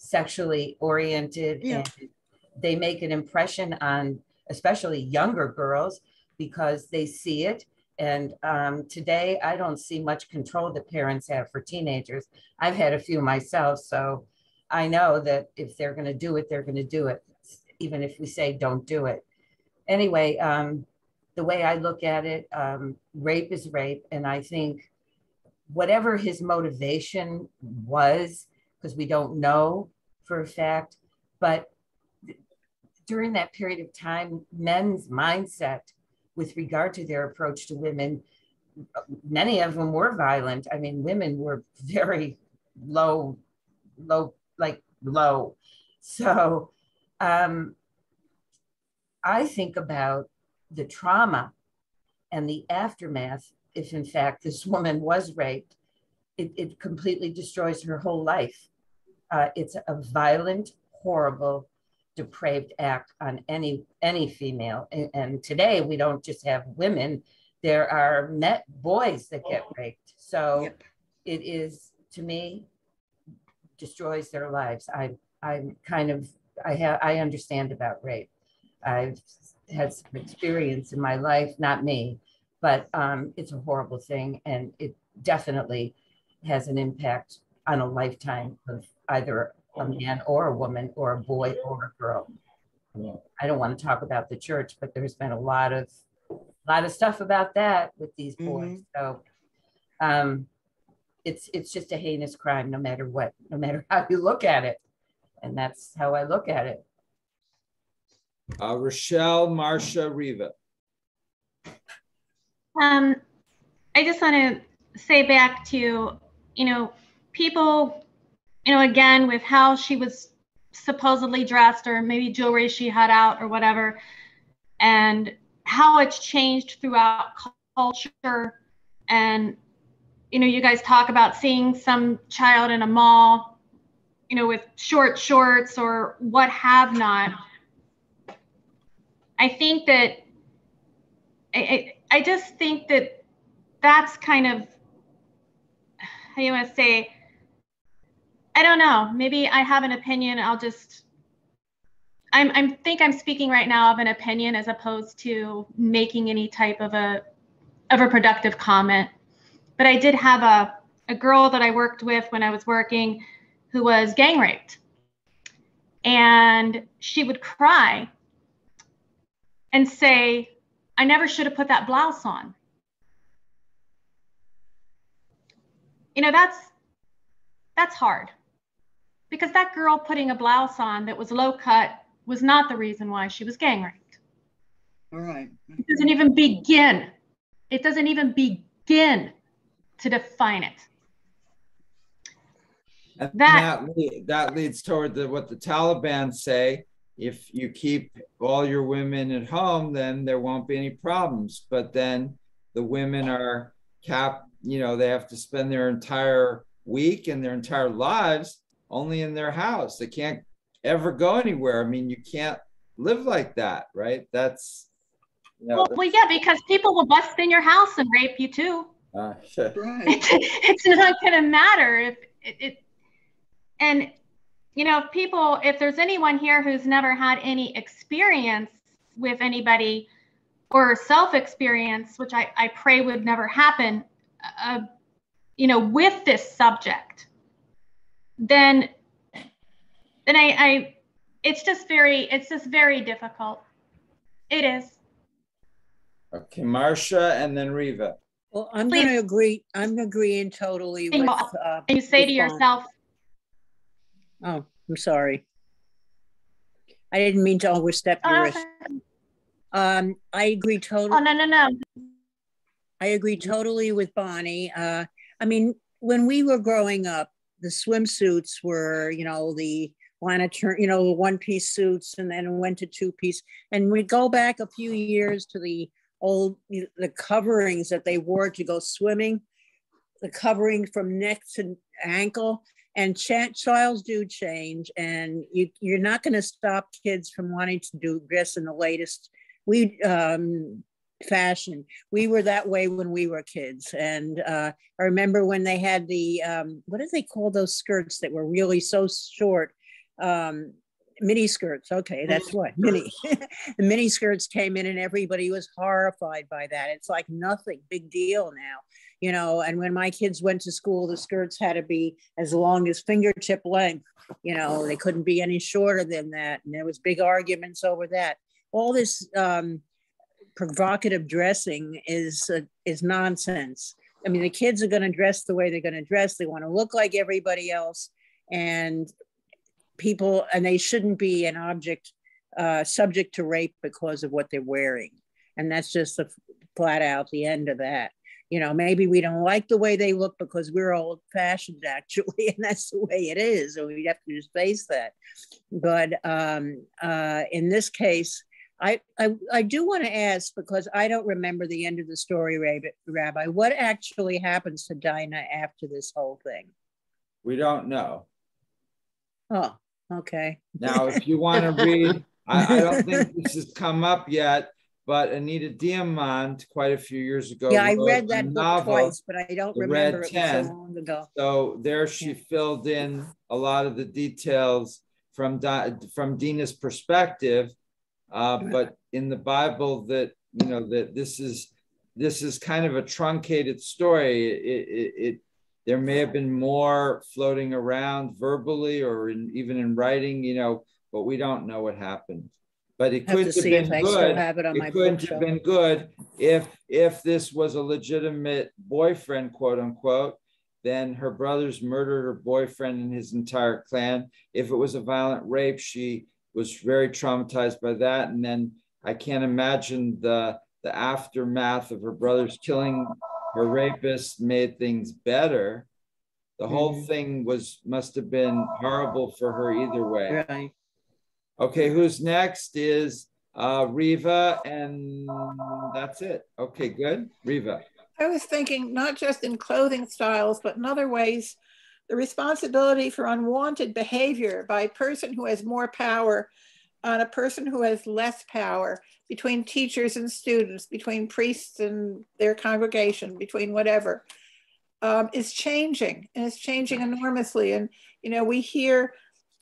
sexually oriented, yeah. And they make an impression on especially younger girls because they see it. And today, I don't see much control that parents have for teenagers. I've had a few myself, so I know that if they're going to do it, they're going to do it, even if we say don't do it. Anyway, the way I look at it, rape is rape. And I think whatever his motivation was, because we don't know for a fact, but during that period of time, men's mindset with regard to their approach to women, many of them were violent. I mean, women were very low. So I think about the trauma and the aftermath. If in fact this woman was raped, it completely destroys her whole life. It's a violent, horrible, depraved act on any female. And today we don't just have women, there are boys that get raped. So yep. It is, to me, destroys their lives. I understand about rape. I've had some experience in my life, not me, but it's a horrible thing. And it definitely has an impact on a lifetime of either a man or a woman or a boy or a girl. I don't want to talk about the church, but there's been a lot of stuff about that with these boys. So it's just a heinous crime, no matter what, no matter how you look at it. And that's how I look at it. Rochelle, Marcia, Riva. I just want to say back to, people you know, again, with how she was supposedly dressed, or maybe jewelry she had out or whatever, and how it's changed throughout culture. And, you know, you guys talk about seeing some child in a mall, you know, with short shorts or what have not. I think that, I just think that that's kind of, how do you want to say, I don't know, maybe I have an opinion. I'll just, I think I'm speaking right now of an opinion as opposed to making any type of a productive comment. But I did have a girl that I worked with when I was working who was gang raped. And she would cry and say, I never should have put that blouse on. You know, that's hard, because that girl putting a blouse on that was low cut was not the reason why she was gang raped. All right. It doesn't even begin. It doesn't even begin to define it. And that leads toward what the Taliban say. If you keep all your women at home, then there won't be any problems. But then the women are capped, you know, they have to spend their entire week and their entire lives only in their house. They can't ever go anywhere. I mean, you can't live like that, right? That's, you know, well, yeah, because people will bust in your house and rape you too. Right. It's not going to matter if it. And, you know, if there's anyone here who's never had any experience with anybody or self-experience, which I pray would never happen, you know, with this subject, then it's just very difficult. It is. Okay, Marcia and then Riva. Well, I'm going to agree. I'm agreeing totally with. And you say to yourself, "Oh, I'm sorry. I didn't mean to overstep your wrist." I agree totally. Oh, no. I agree totally with Bonnie. I mean, when we were growing up, the swimsuits were, you know, the one-piece suits, and then went to two-piece. And we go back a few years to the coverings that they wore to go swimming, the covering from neck to ankle, and styles do change, and you're not going to stop kids from wanting to do dress in the latest fashion. We were that way when we were kids. And I remember when they had the what did they call those skirts that were really so short? Mini skirts. Okay, that's what mini. The mini skirts came in, and everybody was horrified by that. It's like nothing, big deal now, you know. And when my kids went to school, the skirts had to be as long as fingertip length. You know, they couldn't be any shorter than that, and there was big arguments over that. All this provocative dressing is nonsense. I mean, the kids are going to dress the way they're going to dress. They want to look like everybody else, and they shouldn't be an object subject to rape because of what they're wearing. And that's just flat out the end of that. You know, maybe we don't like the way they look because we're old fashioned, actually, and that's the way it is. So we have to just face that. But in this case, I do want to ask, because I don't remember the end of the story, Rabbi, what actually happens to Dinah after this whole thing? We don't know. Oh, okay. Now, if you want to read, I don't think this has come up yet, but Anita Diamant, quite a few years ago, yeah, I read that book twice, but I don't remember it was so long ago. So there she filled in a lot of the details from Dina's perspective, but in the Bible, that, you know, that this is kind of a truncated story. There may have been more floating around verbally or even in writing, you know, but we don't know what happened. But it couldn't have been good. It couldn't have been good if this was a legitimate boyfriend, quote unquote. Then her brothers murdered her boyfriend and his entire clan. If it was a violent rape, she was very traumatized by that. And then I can't imagine the aftermath of her brothers killing her rapist made things better. The whole thing must have been horrible for her either way. Right. Okay, who's next is Riva, and that's it. Okay, good. Riva. I was thinking not just in clothing styles, but in other ways, the responsibility for unwanted behavior by a person who has more power on a person who has less power, between teachers and students, between priests and their congregation, between whatever, is changing, and it's changing enormously. And, you know, we hear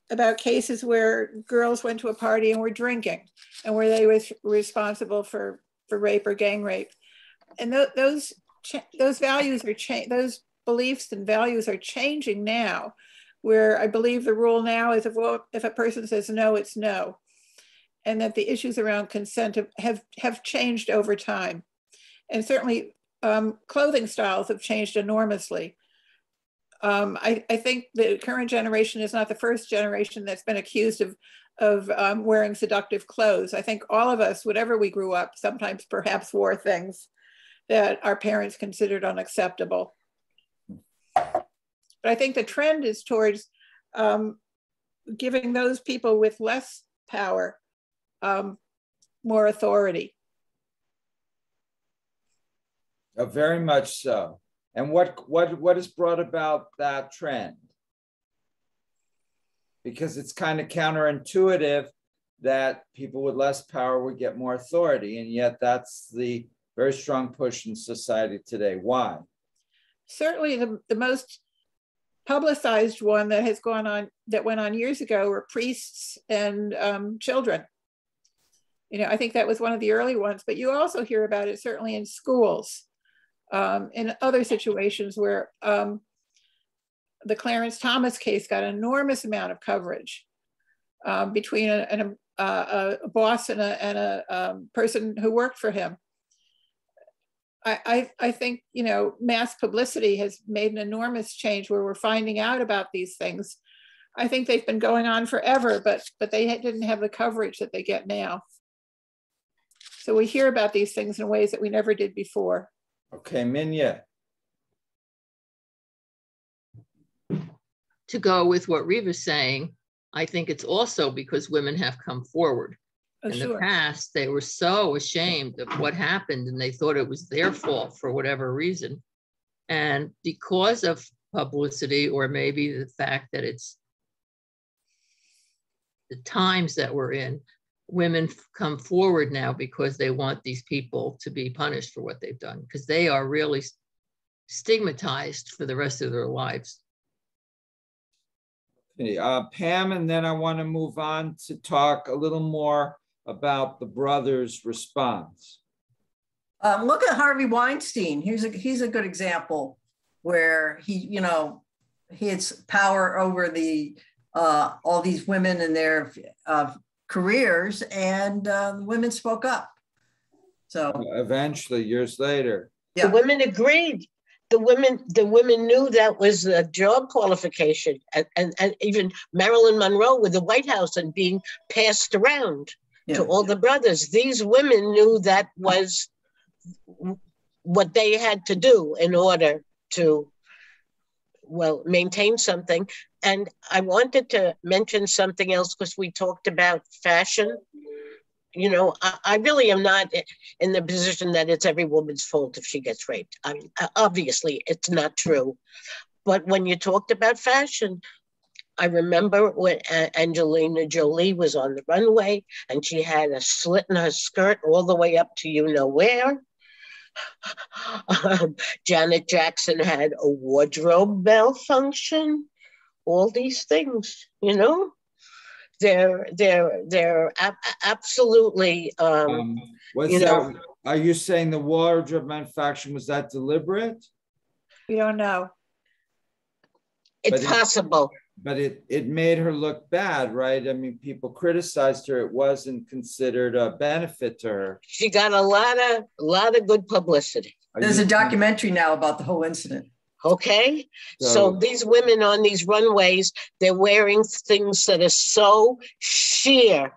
about cases where girls went to a party and were drinking, and where they were responsible for rape or gang rape. And those values are those beliefs and values are changing now, where I believe the rule now is if a person says no, it's no. And that the issues around consent have changed over time. And certainly clothing styles have changed enormously. I think the current generation is not the first generation that's been accused of wearing seductive clothes. I think all of us, whatever we grew up, sometimes perhaps wore things that our parents considered unacceptable. But I think the trend is towards giving those people with less power more authority. Very much so. And what has brought about that trend? Because it's kind of counterintuitive that people with less power would get more authority, and yet that's the very strong push in society today. Why? Certainly the most publicized one that went on years ago were priests and children. You know, I think that was one of the early ones, but you also hear about it certainly in schools, in other situations where the Clarence Thomas case got an enormous amount of coverage between a boss and a person who worked for him. I think, you know, mass publicity has made an enormous change where we're finding out about these things. I think they've been going on forever, but they didn't have the coverage that they get now. So we hear about these things in ways that we never did before. Okay, Minya. To go with what Riva's saying, I think it's also because women have come forward. In the past, they were so ashamed of what happened and they thought it was their fault for whatever reason. And because of publicity, or maybe the fact that it's the times that we're in, women come forward now because they want these people to be punished for what they've done, because they are really stigmatized for the rest of their lives. Okay, Pam, and then I want to move on to talk a little more about the brother's response. Look at Harvey Weinstein. He's a good example where he has power over all these women and their careers, and women spoke up. So eventually, years later, the women agreed. The women knew that was a job qualification, and even Marilyn Monroe with the White House and being passed around to all the brothers. These women knew that was what they had to do in order to, well, maintain something. And I wanted to mention something else because we talked about fashion. You know, I really am not in the position that it's every woman's fault if she gets raped. I mean, obviously, it's not true. But when you talked about fashion, I remember when Angelina Jolie was on the runway and she had a slit in her skirt all the way up to you know where. Janet Jackson had a wardrobe malfunction. All these things, you know, they're absolutely. Are you saying the wardrobe manufacturing, was that deliberate? We don't know. It's possible. But it made her look bad, right? I mean, people criticized her. It wasn't considered a benefit to her. She got a lot of good publicity. There's a documentary now about the whole incident. Okay, so these women on these runways, they're wearing things that are so sheer.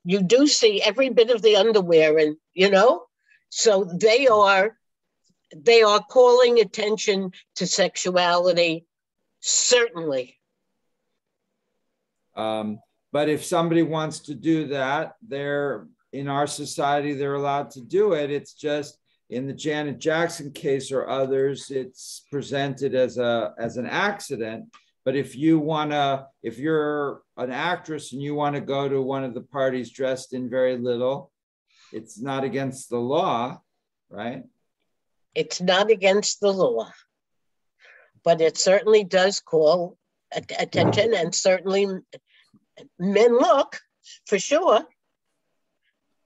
You do see every bit of the underwear, and you know, so they are they are calling attention to sexuality, certainly. But if somebody wants to do that, in our society, they're allowed to do it. It's just in the Janet Jackson case or others, it's presented as an accident. But if you're an actress and you want to go to one of the parties dressed in very little, it's not against the law, right? It's not against the law, but it certainly does call attention, and certainly men look, for sure.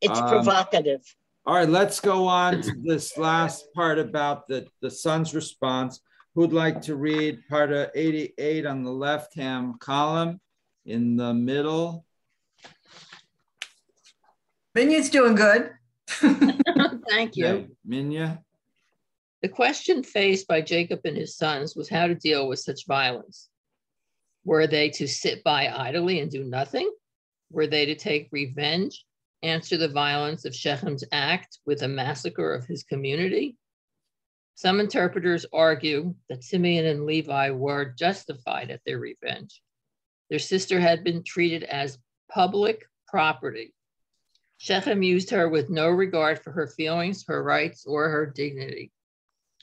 It's provocative. All right, let's go on to this last part about the son's response. Who'd like to read part of 88 on the left-hand column, in the middle? Minya's doing good. Thank you. Okay. Minya? The question faced by Jacob and his sons was how to deal with such violence. Were they to sit by idly and do nothing? Were they to take revenge, answer the violence of Shechem's act with a massacre of his community? Some interpreters argue that Simeon and Levi were justified at their revenge. Their sister had been treated as public property. Shechem used her with no regard for her feelings, her rights, or her dignity.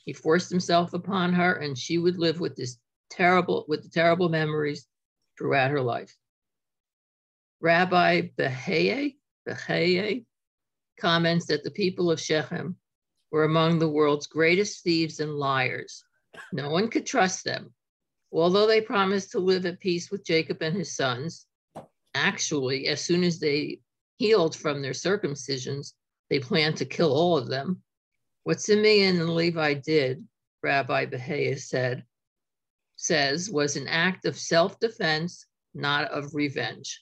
He forced himself upon her, and she would live with the terrible memories throughout her life. Rabbi Behaye comments that the people of Shechem were among the world's greatest thieves and liars. No one could trust them. Although they promised to live at peace with Jacob and his sons, actually, as soon as they healed from their circumcisions, they planned to kill all of them. What Simeon and Levi did, Rabbi Behaye says, was an act of self-defense, not of revenge.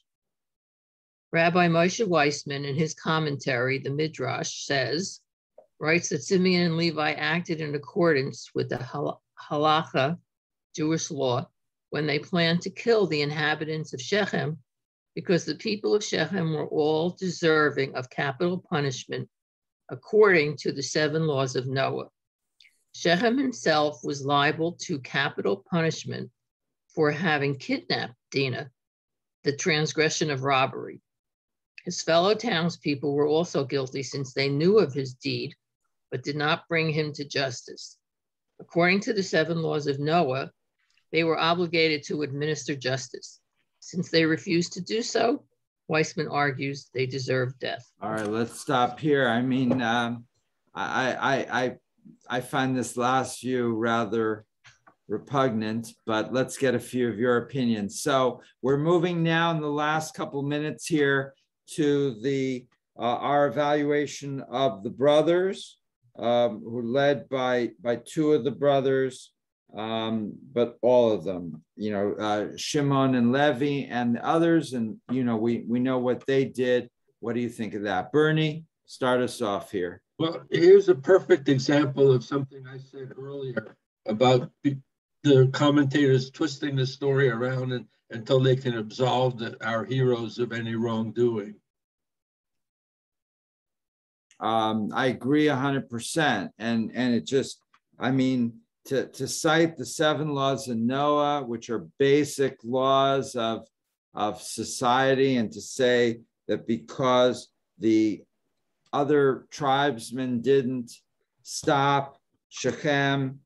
Rabbi Moshe Weissman, in his commentary, the Midrash, writes that Simeon and Levi acted in accordance with the halacha, Jewish law, when they planned to kill the inhabitants of Shechem, because the people of Shechem were all deserving of capital punishment according to the 7 laws of Noah. Shechem himself was liable to capital punishment for having kidnapped Dinah, the transgression of robbery. His fellow townspeople were also guilty since they knew of his deed, but did not bring him to justice. According to the 7 laws of Noah, they were obligated to administer justice. Since they refused to do so, Weissman argues they deserve death. All right, let's stop here. I mean, I find this last view rather repugnant, but let's get a few of your opinions. So we're moving now in the last couple minutes here to the our evaluation of the brothers, who are led by 2 of the brothers, but all of them, Shimon and Levi and the others, and we know what they did. What do you think of that? Bernie, start us off here. Well, here's a perfect example of something I said earlier about the commentators twisting the story around until they can absolve our heroes of any wrongdoing. I agree 100%. And it just, to cite the 7 laws of Noah, which are basic laws of society, and to say that because the other tribesmen didn't stop Shechem,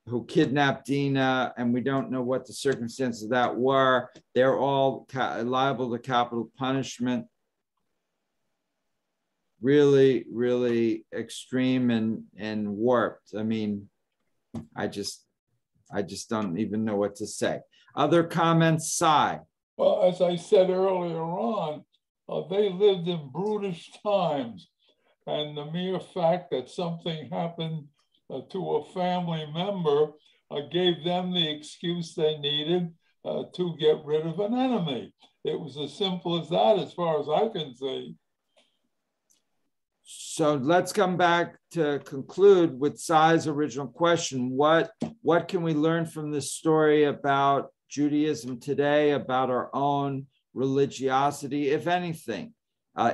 who kidnapped Dinah, and we don't know what the circumstances of that were, they're all liable to capital punishment. Really, really extreme and warped. I just don't even know what to say. Other comments, Sai? Well, as I said earlier on, they lived in brutish times, and the mere fact that something happened to a family member gave them the excuse they needed to get rid of an enemy. It was as simple as that, as far as I can see. So let's come back to conclude with Sai's original question. What can we learn from this story about Judaism today, about our own religiosity, if anything?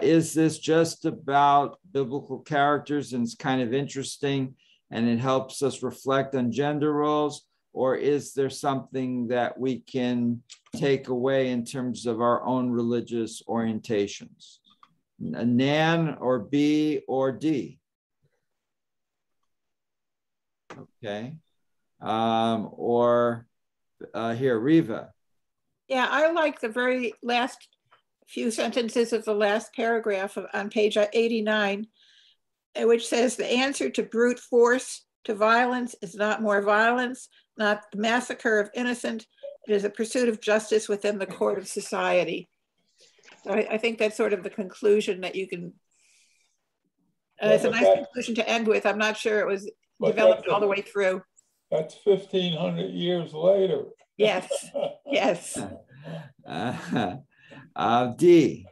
Is this just about biblical characters? And it's kind of interesting and it helps us reflect on gender roles? Or is there something that we can take away in terms of our own religious orientations? Nan or B or D? Okay. Here, Riva. Yeah, I like the very last few sentences of the last paragraph on page 89, which says the answer to brute force, to violence, is not more violence, not the massacre of innocent. It is a pursuit of justice within the court of society. So I think that's sort of the conclusion that you can, it's a nice conclusion to end with. I'm not sure it was developed all the way through. That's 1,500 years later. Yes, yes. D.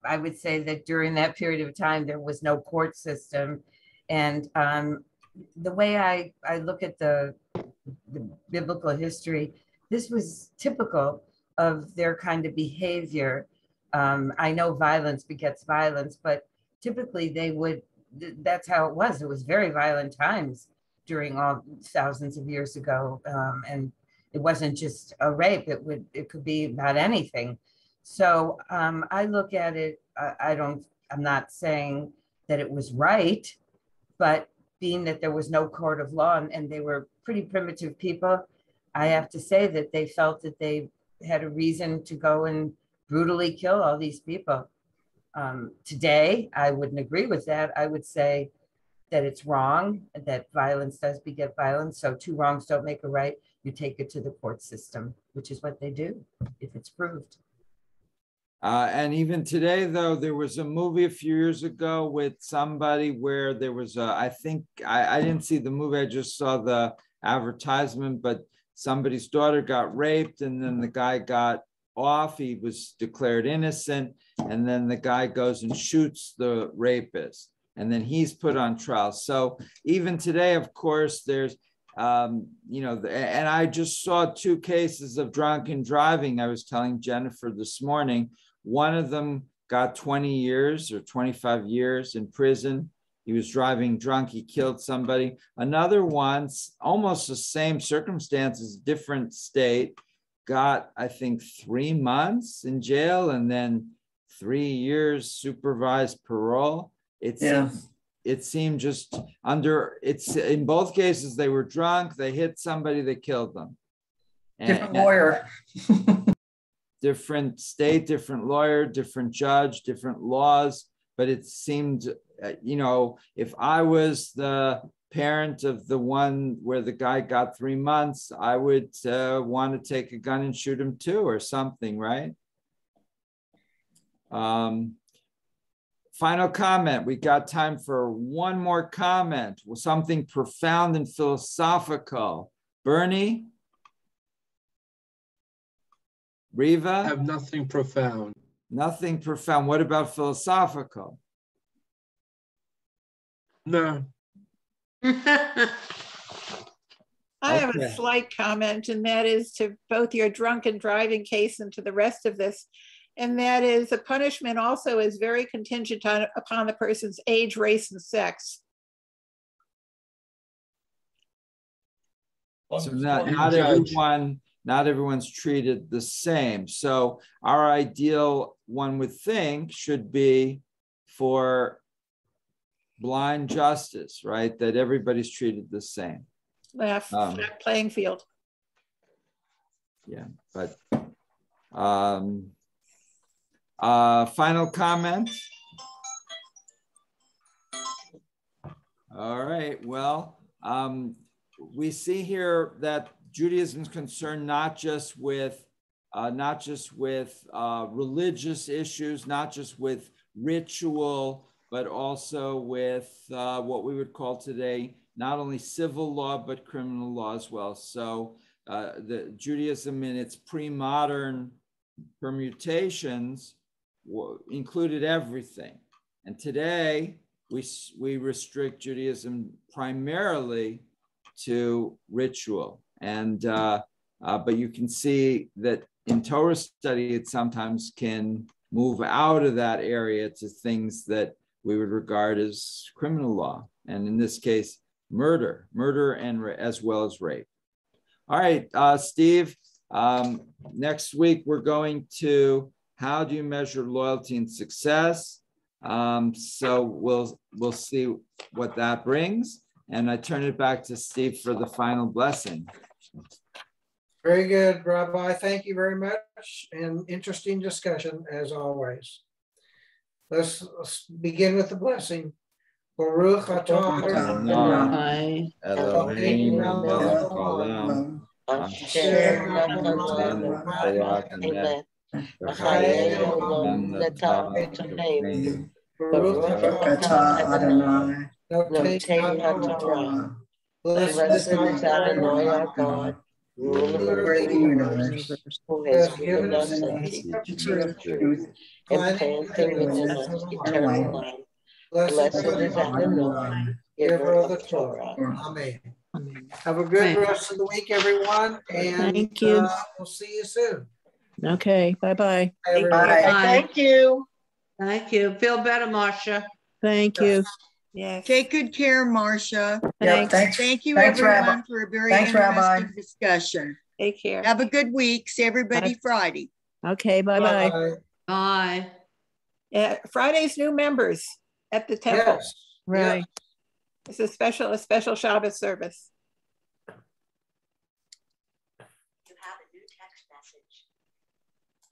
I would say that during that period of time, there was no court system. And the way I look at the biblical history, this was typical of their kind of behavior. I know violence begets violence, but typically they would, that's how it was. It was very violent times during all thousands of years ago. And it wasn't just a rape, it could be about anything. So I look at it, I'm not saying that it was right, but being that there was no court of law and they were pretty primitive people, I have to say that they felt that they had a reason to go and brutally kill all these people. Today, I wouldn't agree with that. I would say that it's wrong, that violence does beget violence. So two wrongs don't make a right. You take it to the court system, which is what they do if it's proved. And even today, though, there was a movie a few years ago with somebody where there was I think, I didn't see the movie, I just saw the advertisement, but somebody's daughter got raped and then the guy got off, he was declared innocent, and then the guy goes and shoots the rapist, and then he's put on trial. So even today, of course, there's, and I just saw 2 cases of drunken driving. I was telling Jennifer this morning, one of them got 20 years or 25 years in prison. He was driving drunk, he killed somebody. Another one, almost the same circumstances, different state, got, I think, 3 months in jail and then 3 years supervised parole. It seemed just in both cases, they were drunk, they hit somebody, they killed them. Different lawyer. Different state, different lawyer, different judge, different laws. But it seemed, if I was the parent of the one where the guy got 3 months, I would want to take a gun and shoot him too, or something, right? Final comment. We got time for one more comment. Something profound and philosophical. Bernie? Riva? I have nothing profound. Nothing profound. What about philosophical? No. I have a slight comment, and that is to both your drunken driving case and to the rest of this. And that is the punishment also is very contingent upon the person's age, race, and sex. So not everyone's treated the same. So our ideal, one would think, should be for blind justice, right? That everybody's treated the same. Flat playing field. Yeah, but final comment. All right, well, we see here that Judaism is concerned not just with religious issues, not just with ritual, but also with what we would call today not only civil law but criminal law as well. So the Judaism in its pre-modern permutations included everything, and today we restrict Judaism primarily to ritual. And but you can see that in Torah study, it sometimes can move out of that area to things that we would regard as criminal law. And in this case, murder and as well as rape. All right, Steve, next week we're going to how do you measure loyalty and success? So we'll see what that brings. And I turn it back to Steve for the final blessing. Very good, Rabbi. Thank you very much. And interesting discussion as always. Let's begin with the blessing. Baruch atah Adonai Eloheinu melech haolam asher natan Torah v'chayei olam natan. Baruch atah Adonai notei Torah. Blessed is Adonai our God, ruler of the universe, who has given us the teaching of truth and planting within us eternal life. Blessed is Adonai, giver of the Torah. Amen. Have a good rest of the week, everyone. And thank you. We'll see you soon. Okay. Bye-bye. Bye. Thank you. Thank you. Feel better, Marcia. Thank you. Yes. Take good care, Marcia. Yep, Thank you, thanks, everyone, Rabbi. for a very Thanks, interesting Rabbi. discussion. Take care. Have a good week. See everybody Friday. Okay. Bye-bye. Bye. Friday's new members at the temple. Yes. Right. It's a special Shabbat service.